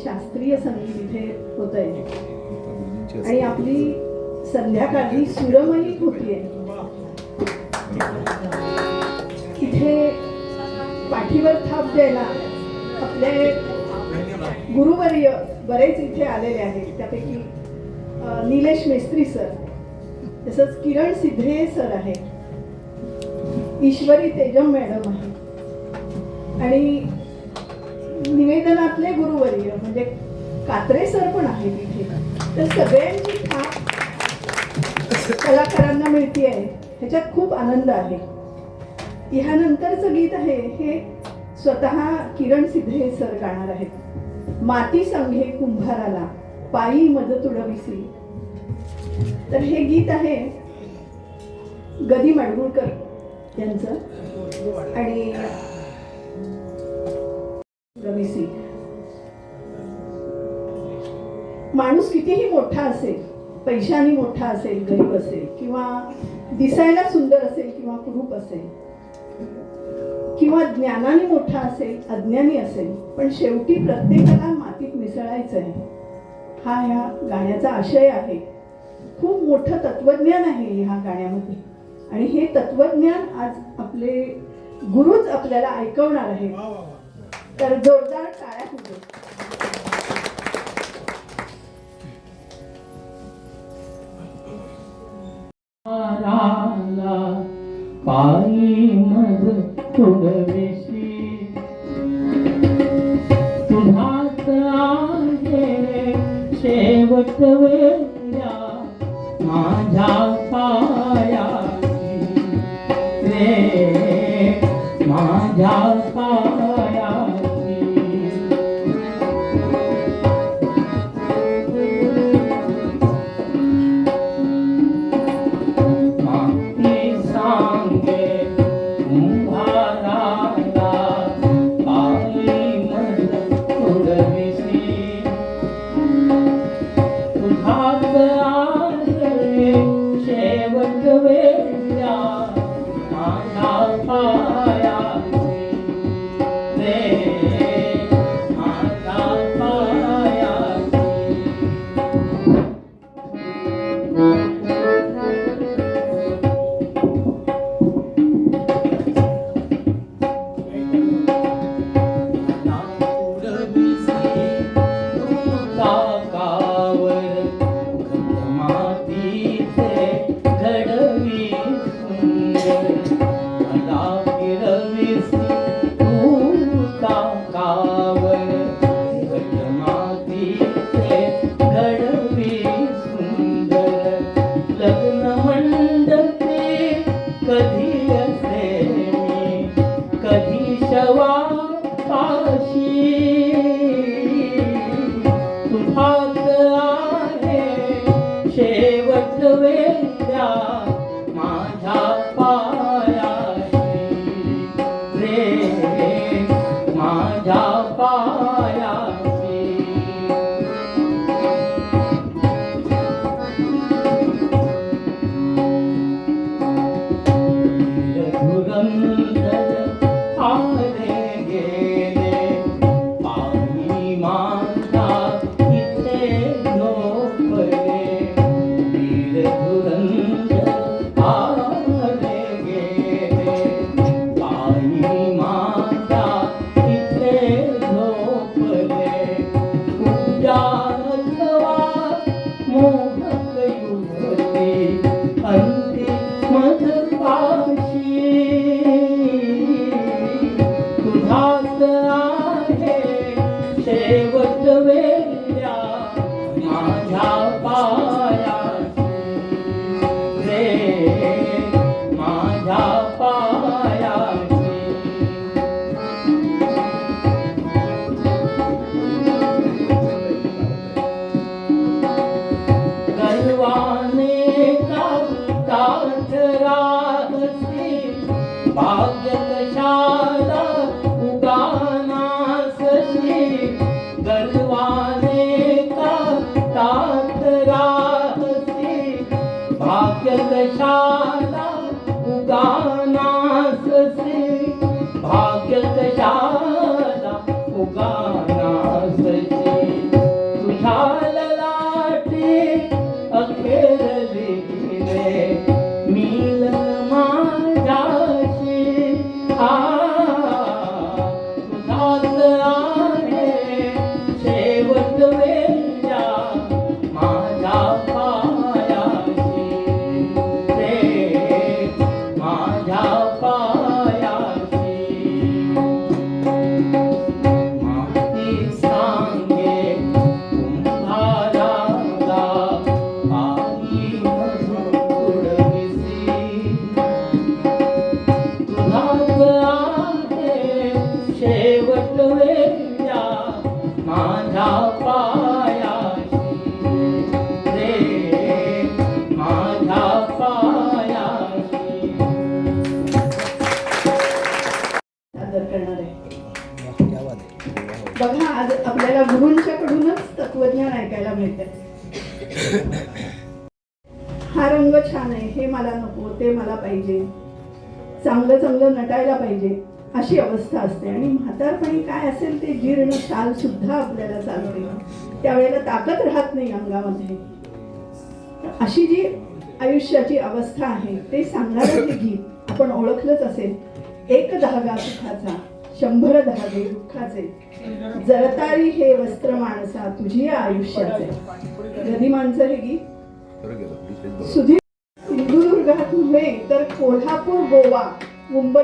शास्त्रीय संगीत इथे होत आहे आणि आपली संध्याकाळी सुरमयी होतीये. इथे पाठीवर थाप द्यायला आपले गुरुवर्य बरेच इथे आलेले आहेत. त्यापैकी निलेश मेस्त्री सर, तसंच किरण सिद्धे सर आहे, ईश्वरी तेजम मॅडम आहे आणि निवेदनातले गुरुवर्य म्हणजे कात्रे सर पण आहेत इथे. तर सगळ्यांची थाप कलाकारांना मिळते आहे, ह्याच्यात खूप आनंद आहे. ह्यानंतरचं गीत आहे हे स्वतः किरण सिद्धे सर गाणार आहेत. माती सांगे कुंभाराला पायी मज तुडविसी. तर हे गीत आहे गदी माडगुळकर यांचं आणि रविसी. माणूस कितीही मोठा असेल, पैशाने मोठा असेल, गरीब असेल किंवा दिसायला सुंदर असेल किंवा कुरूप असेल किंवा ज्ञानाने मोठा असेल, अज्ञानी असेल, पण शेवटी प्रत्येकाला मातीत मिसळायचं आहे. हा ह्या गाण्याचा आशय आहे. खूप मोठं तत्वज्ञान आहे ह्या गाण्यामध्ये आणि हे तत्वज्ञान आज आपले गुरुच आपल्याला ऐकवणार आहे. तर जोरदार टाळ्या होऊ दे. पायी मज तुडविशी तुझाच आहे शेवट वेळा माझ्या पायाची रे माझ्या पायाची माती सांगे कुंभाराला पायी मज तुडविशी तुझाच आहे शेवट वेळा माझ्या पायाची रे माझ्या पायाची लग्न मंडपी कधी असे मी कधी शवा पाशी तुझाच आहे शेवट वेळा माझ्या पायाशी रे माझ्या पायाशी धुरंधर आले गेले पाणी माझा इथे झोपले वीर धुरंधर आले गेले पाणी माझा इथे झोपले पूजा अथवा मोहक युवती अंतिम पाशी तुझाच आहे शेवट वेळा माझ्या पायाची रे माझ्या पायाची गर्वाने काठ राहसी भाग्य कशाला उगानासशी गर्वाने काठ राहसी भाग्य कशाला उगानासशी भाग्य कशाला उगानासशी तुझ्या ललाटी अखेरली रे मिलन माझ्याशी तुझाच आहे शेवट वेळा माझ्या पायाशी रे माझ्या पायाशी माती सांगे कुंभाराला पायी मज तुडविशी तुझाच आहे शेवट वेळा माझ्या पायाशी रे माझ्या पायाशी सादर करणार आहे. बघा आज आपल्याला गुरूंच्याकडूनच तत्वज्ञान ऐकायला मिळते. हा रंग छान आहे, हे मला नको, ते मला पाहिजे, चांगलं चांगलं नटायला पाहिजे, अशी अवस्था असते. आणि म्हातारपणी काय असेल ते जीर्ण चाल सुद्धा आपल्याला चालते, त्यावेळेला ताकद राहत नाही अंगामध्ये. अशी जी आयुष्याची अवस्था आहे ते सांगणारं हे गीत आपण ओळखलंच असेल. एक धागा सुखाचा 100 धागे दुःखाचे, जळतारी हे वस्त्र माणसा तुझी या आयुष्याचे. गदिमांचं हे गीत सुधीर सिंधुदुर्गात नव्हे तर कोल्हापूर, गोवा, मुंबई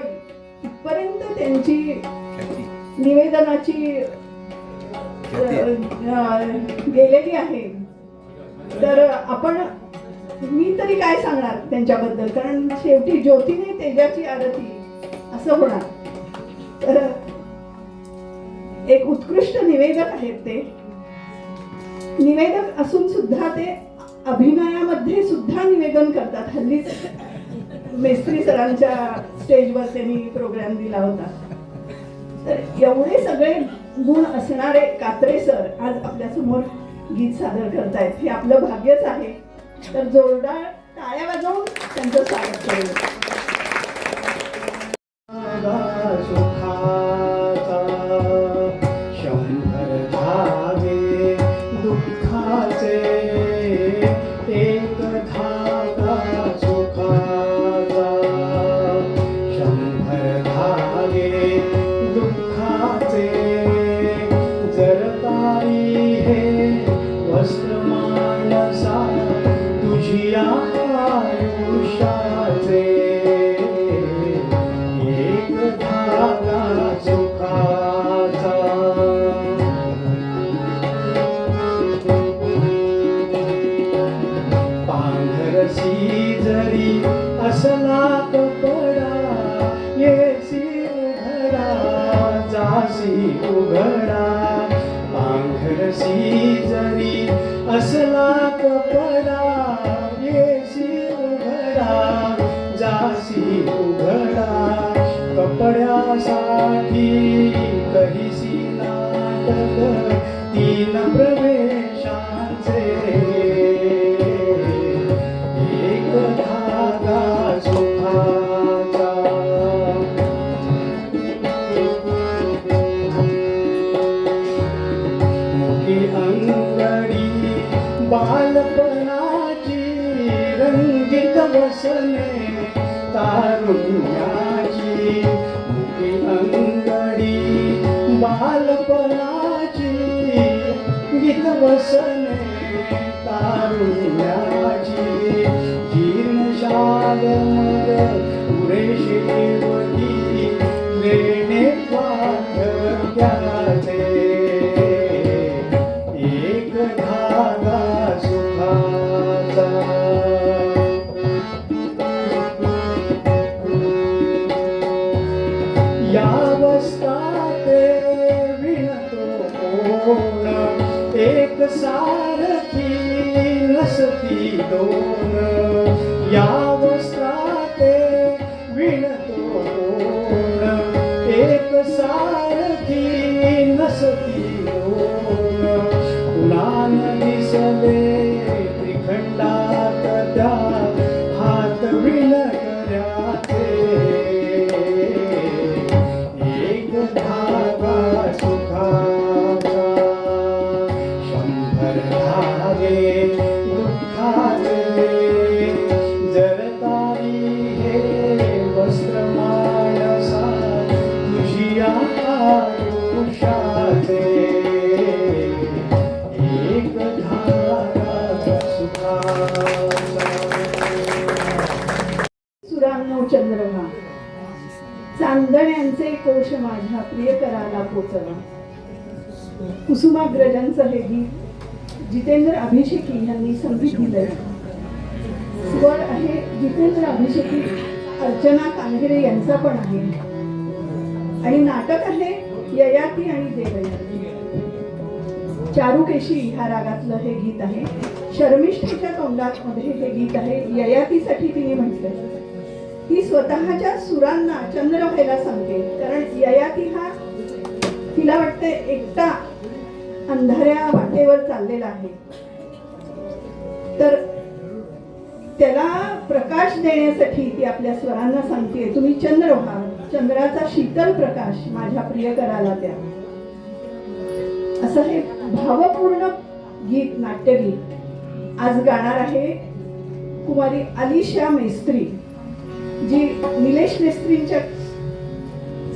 इथपर्यंत त्यांची निवेदनाची गेलेली आहे. तर आपण, मी तरी काय सांगणार त्यांच्याबद्दल, कारण शेवटी ज्योतीने तेजाची आरती असं होणार. तर एक उत्कृष्ट निवेदक आहेत ते. निवेदक असून सुद्धा ते अभिनयामध्ये सुद्धा निवेदन करतात. हल्लीच मेस्त्री सरांच्या स्टेजवर त्यांनी प्रोग्राम दिला होता. तर एवढे सगळे गुण असणारे कात्रे सर आज आपल्या समोर गीत सादर करतायत. हे आपलं भाग्यच आहे. तर जोरदार टाळ्या वाजवून त्यांचं स्वागत करूया. सुखाचा 100 धागे दुःखाचे, एक धागा सुखाचा 100 धागे दुःखाचे, जरतारी हे वस्त्र मानसा तुझी आयुष्याचे. पांघरसी जरी असला कपडा, येसी उघडा जासी उघडा. पांघरसी जरी असला कपडा, येसी उघडा जासी उघडा. कपड्यासाठी कहीसी नाटक 3 प्रवेशांचे, एक धागा सुखाचा. मुखी अंगडी बालपणाची रंगीत वसने तारुण्याची. मुखी अंगडी बालपणाची गीत वसने तारुण्याची. जीर्ण शाल मग पुरेशी वती लेणे वाढत्याचे. एक धागा सुखाचा. यावस्था ते विणतो कोण, एक सारखी नसती दोन. यावस्था ते विणतो कोण, एक सारखी नसती दोन. कुणान दिसले त्रिखंडात त्या हात विणकऱ्याचे. एक धागा सुखाचा 100 धागे दुःखाचे, जरतारी हे वस्त्र मानसा तुझी आयुष्याचे. एक धागा सुखाचा. सुरांनो चंद्रमा, चांदण्यांचे कोश माझ्या प्रियकराला पोचवा. कुसुमाग्रजांचं हे गीत जितेंद्र अभिषेकी यांनी संगीत दिलंय. स्वर आहे जितेंद्र अभिषेकी, अर्चना कांगरे यांचा पण आहे. आणि नाटक आहे ययाती आणि देवयानी. चारुकेशी ह्या रागातलं हे गीत आहे. शर्मिष्ठेच्या तोंडात मध्ये हे गीत आहे. ययातीसाठी तिने म्हटलंय ती स्वतःच्या सुरांना चंद्र व्हायला सांगते, कारण ययाती हा तिला वाटते एकटा अंधाऱ्या वाटेवर चाललेला आहे. तर त्याला प्रकाश देण्यासाठी ती आपल्या स्वरांना सांगते तुम्ही चंद्र व्हा, चंद्राचा शीतल प्रकाश माझ्या प्रियकराला द्या. असं हे भावपूर्ण गीत, नाट्यगीत आज गाणार आहे कुमारी अलिशा मेस्त्री, जी निलेश मेस्त्रींच्या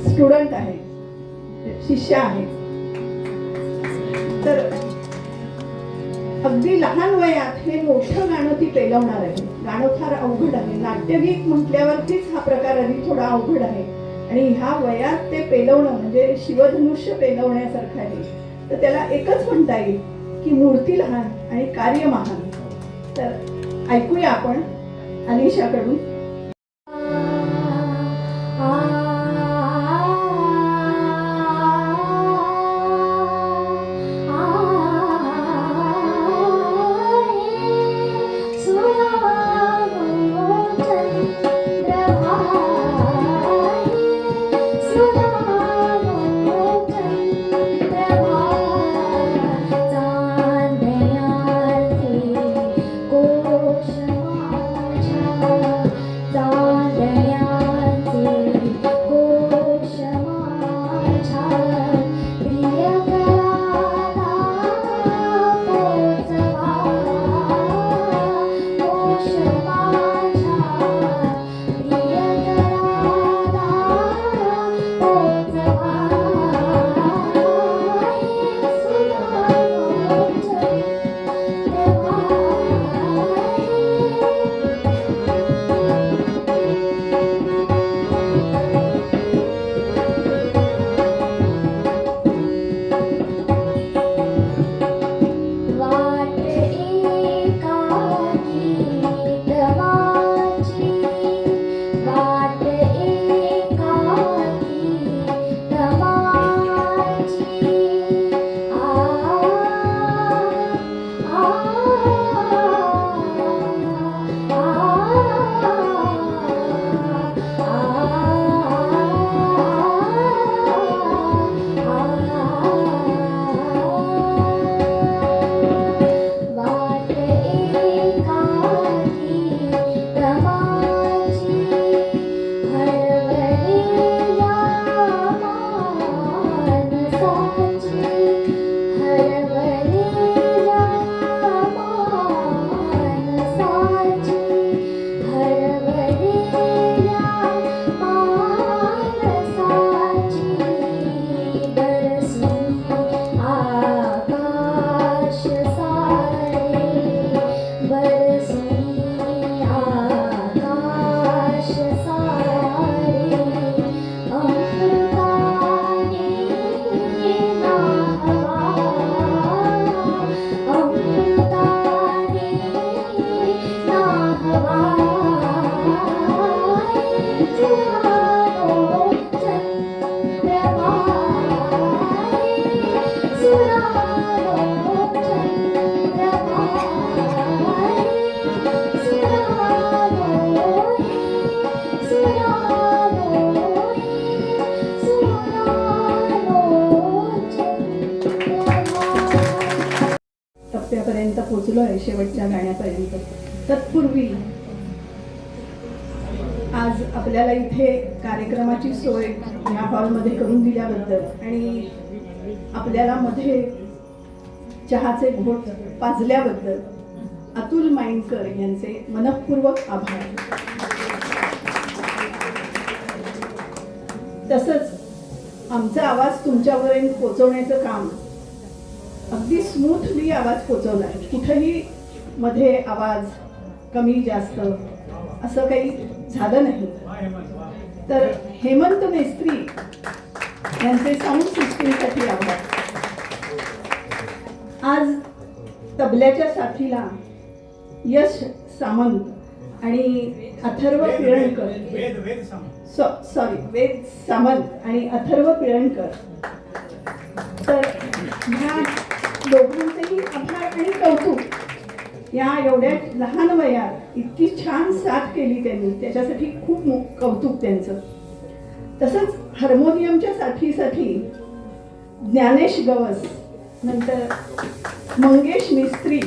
स्टुडंट आहे, शिष्या आहे. तर अगदी लहान वयात हे मोठं गाणं ती पेलवणार आहे. गाणं फार अवघड आहे. नाट्यगीत म्हटल्यावरतीच हा प्रकार आधी थोडा अवघड आहे आणि ह्या वयात ते पेलवणं म्हणजे शिवधनुष्य पेलवण्यासारखं आहे. तर त्याला एकच म्हणता येईल की मूर्ती लहान आणि कार्य महान. तर ऐकूया आपण अलिशाकडून. टप्प्यापर्यंत पोहोचलो आहे, शेवटच्या गाण्यापर्यंत. तत्पूर्वी आज आपल्याला इथे कार्यक्रमाची सोय या हॉलमध्ये करून दिल्याबद्दल आणि आपल्याला मध्ये चहाचे घोट पाजल्याबद्दल अतुल माइंडकर यांचे मनःपूर्वक आभार. तसंच आमचा आवाज तुमच्यापर्यंत पोहोचवण्याचं काम अगदी स्मूथली आवाज पोचवला आहे. कुठेही मध्ये आवाज कमी जास्त असं काही झालं नाही. तर हेमंत मेस्त्री यांचे साऊंड सिस्टीमसाठी आभार. आज तबल्याच्या साथीला यश सामंत आणि अथर्व पिळणकर, वेद सामंत आणि अथर्व पिळणकर, तर ह्या दोघांचेही आभार आणि कौतुक. या एवढ्या लहान वयात इतकी छान साथ केली त्यांनी, त्याच्यासाठी खूप कौतुक त्यांचं. तसंच हार्मोनियमच्या साथीसाठी ज्ञानेश गवस, नंतर मंगेश मिस्त्री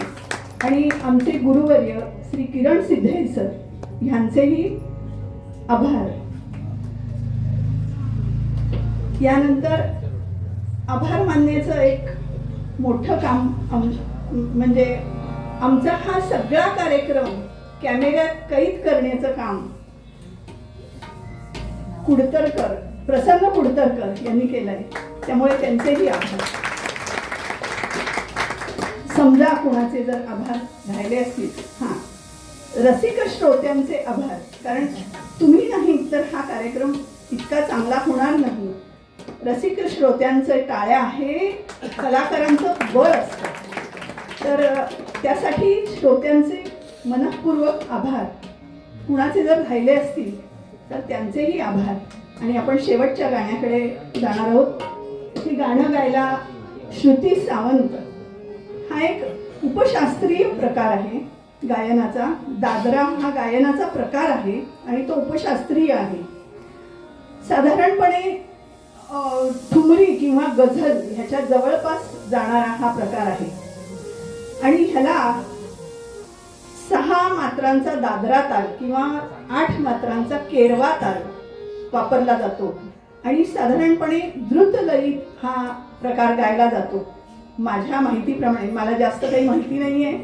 आणि आमचे गुरुवर्य श्री किरण सिद्धे सर ह्यांचेही आभार. यानंतर आभार मानण्याचं एक मोठं काम म्हणजे आमचा हा सगळा कार्यक्रम कॅमेऱ्यात कैद करण्याचं काम कुडतरकर, प्रसन्न कुडतरकर यांनी केलंय. त्यामुळे त्यांचेही आभार. समजा कुणाचे जर आभार राहिले असतील, हां, रसिक श्रोत्यांचे आभार, कारण तुम्ही नाही तर हा कार्यक्रम इतका चांगला होणार नाही. रसिक श्रोत्यांचे टाळ्या हे कलाकारांचं बळ असतं. तर त्यासाठी श्रोत्यांचे मनःपूर्वक आभार. कुणाचे जर राहिले असतील तर त्यांचेही आभार. आणि आपण शेवटच्या गाण्याकडे जाणार आहोत. हे गाणं गायला श्रुती सावंत. हा एक उपशास्त्रीय प्रकार आहे गायनाचा. दादरा हा गायनाचा प्रकार आहे आणि तो उपशास्त्रीय आहे. साधारणपणे ठुमरी किंवा गझल ह्याच्या जवळपास जाणारा हा प्रकार आहे. आणि ह्याला 6 मात्रांचा दादरा ताल किंवा 8 मात्रांचा केरवा ताल वापरला जातो. आणि साधारणपणे द्रुत लयीत हा प्रकार गायला जातो. माझ्या माहितीप्रमाणे, मला जास्त काही माहिती नाही आहे,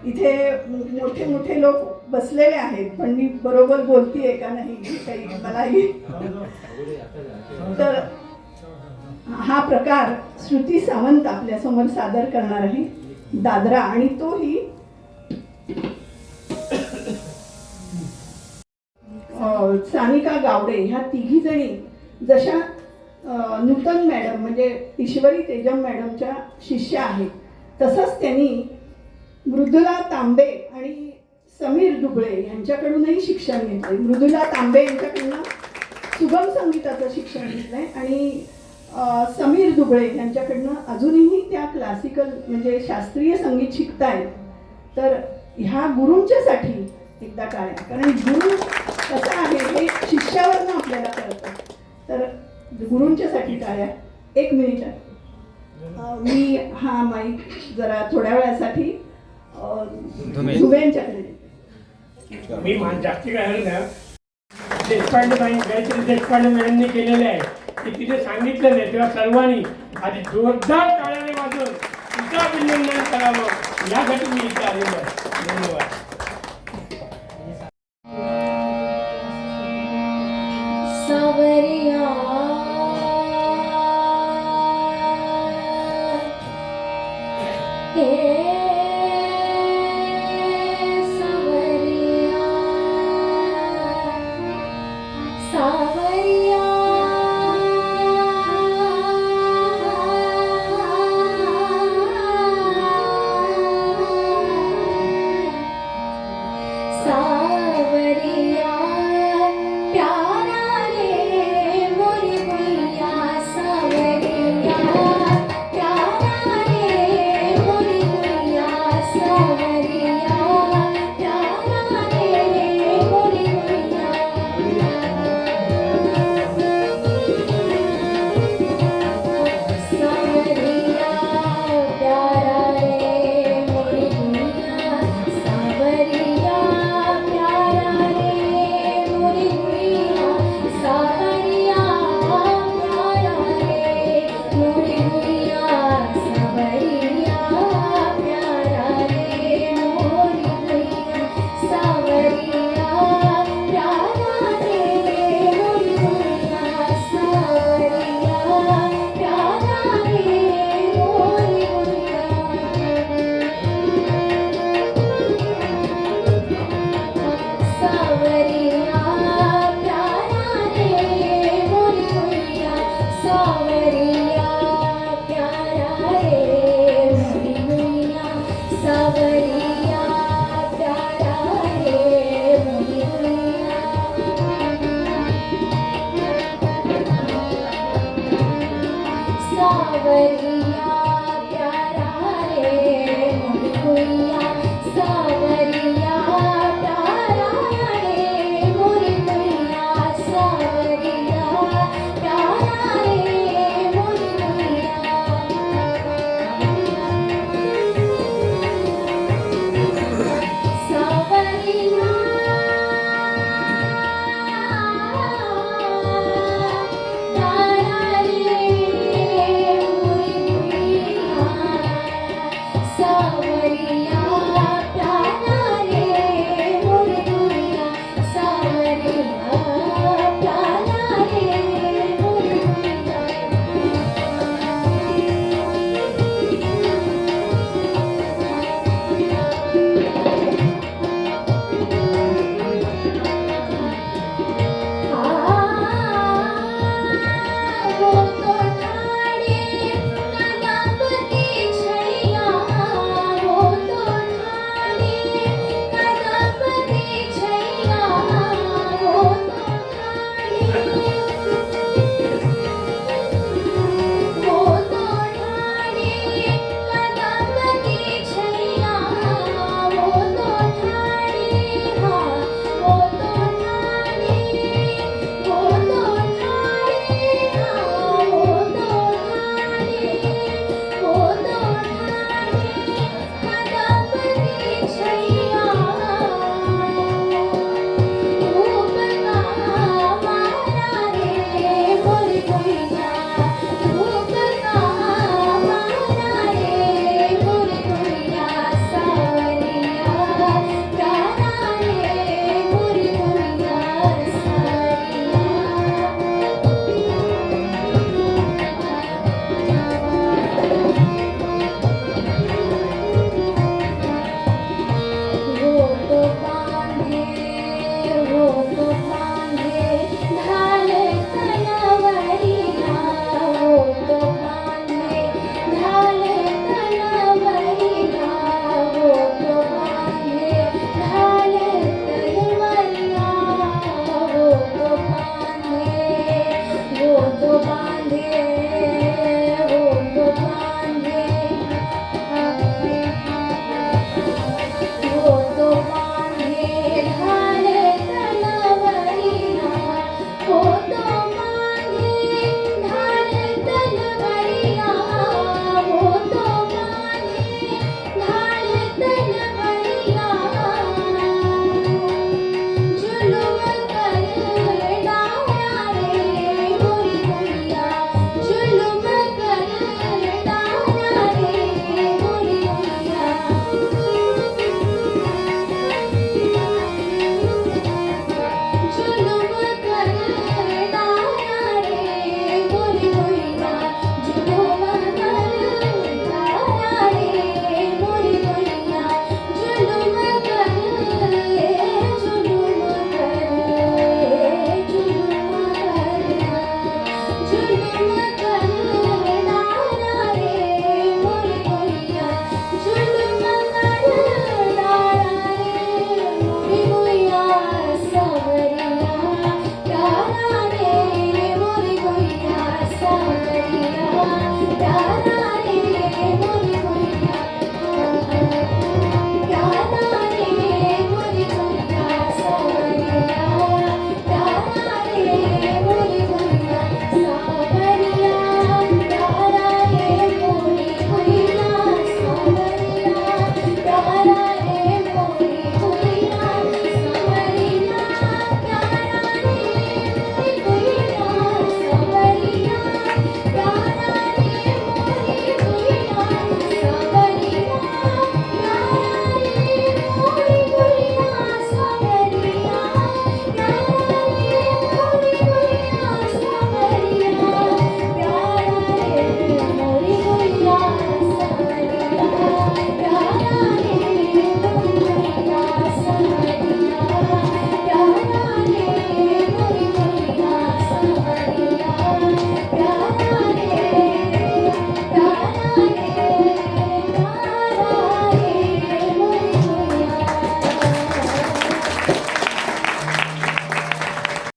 इथे मोठे मोठे लोक बसलेले आहेत, पण मी बरोबर बोलतीये का नाही काही मलाही. तर हा प्रकार श्रुती सावंत आपल्यासमोर सादर करणार आहे, दादरा. आणि तोही सानिका गावडे ह्या तिघी जणी जशा नूतन मॅडम म्हणजे ईश्वरी तेजम मॅडमच्या शिष्या आहेत, तसंच त्यांनी मृदुला तांबे आणि समीर दुबळे यांच्याकडूनही शिक्षण घेतले. मृदुला तांबे यांच्याकडून सुगम संगीताचं शिक्षण घेतलंय आणि समीर दुबळे यांच्याकडनं अजूनही त्या क्लासिकल म्हणजे शास्त्रीय संगीत शिकतायत. तर ह्या गुरूंच्यासाठी एकदा टाळ्या, कारण गुरु कसं आहे हे शिष्यावरनं आपल्याला कळतं. तर गुरूंच्यासाठी टाळ्या. 1 मिनिट मी हा माईक जरा थोड्या वेळासाठी धुमेंच्याकडे देते. मी जास्ती काय ना देशपांडे गायत्री देशपांडे मॅडमने केलेले आहे की तिथे सांगितलं नाही तेव्हा सर्वांनी आधी जोरदार टाळ्याने वाजवून तिचा अभिनंदन करावं यासाठी मी इथे आलेलो आहे. धन्यवाद. सावरिया हे सावरिया सावरिया सावरिया प्यारा रे मोरी गुइया सावरिया प्यारा रे मोरी गुइया सावरिया प्यारा रे मोरी गुइया सावरिया प्यारा रे मोरी गुइया सावरिया प्यारा रे मोरी गुइया सावरिया प्यारा रे मोरी गुइया सावरिया प्यारा रे मोरी गुइया सावरिया प्यारा रे मोरी गुइया सावरिया प्यारा रे मोरी सावरिया प्यारा रे मोरी गुइया सावरिया प्यारा रे मोरी गुइया सावरिया प्यारा रे मोरी गुइया सावरिया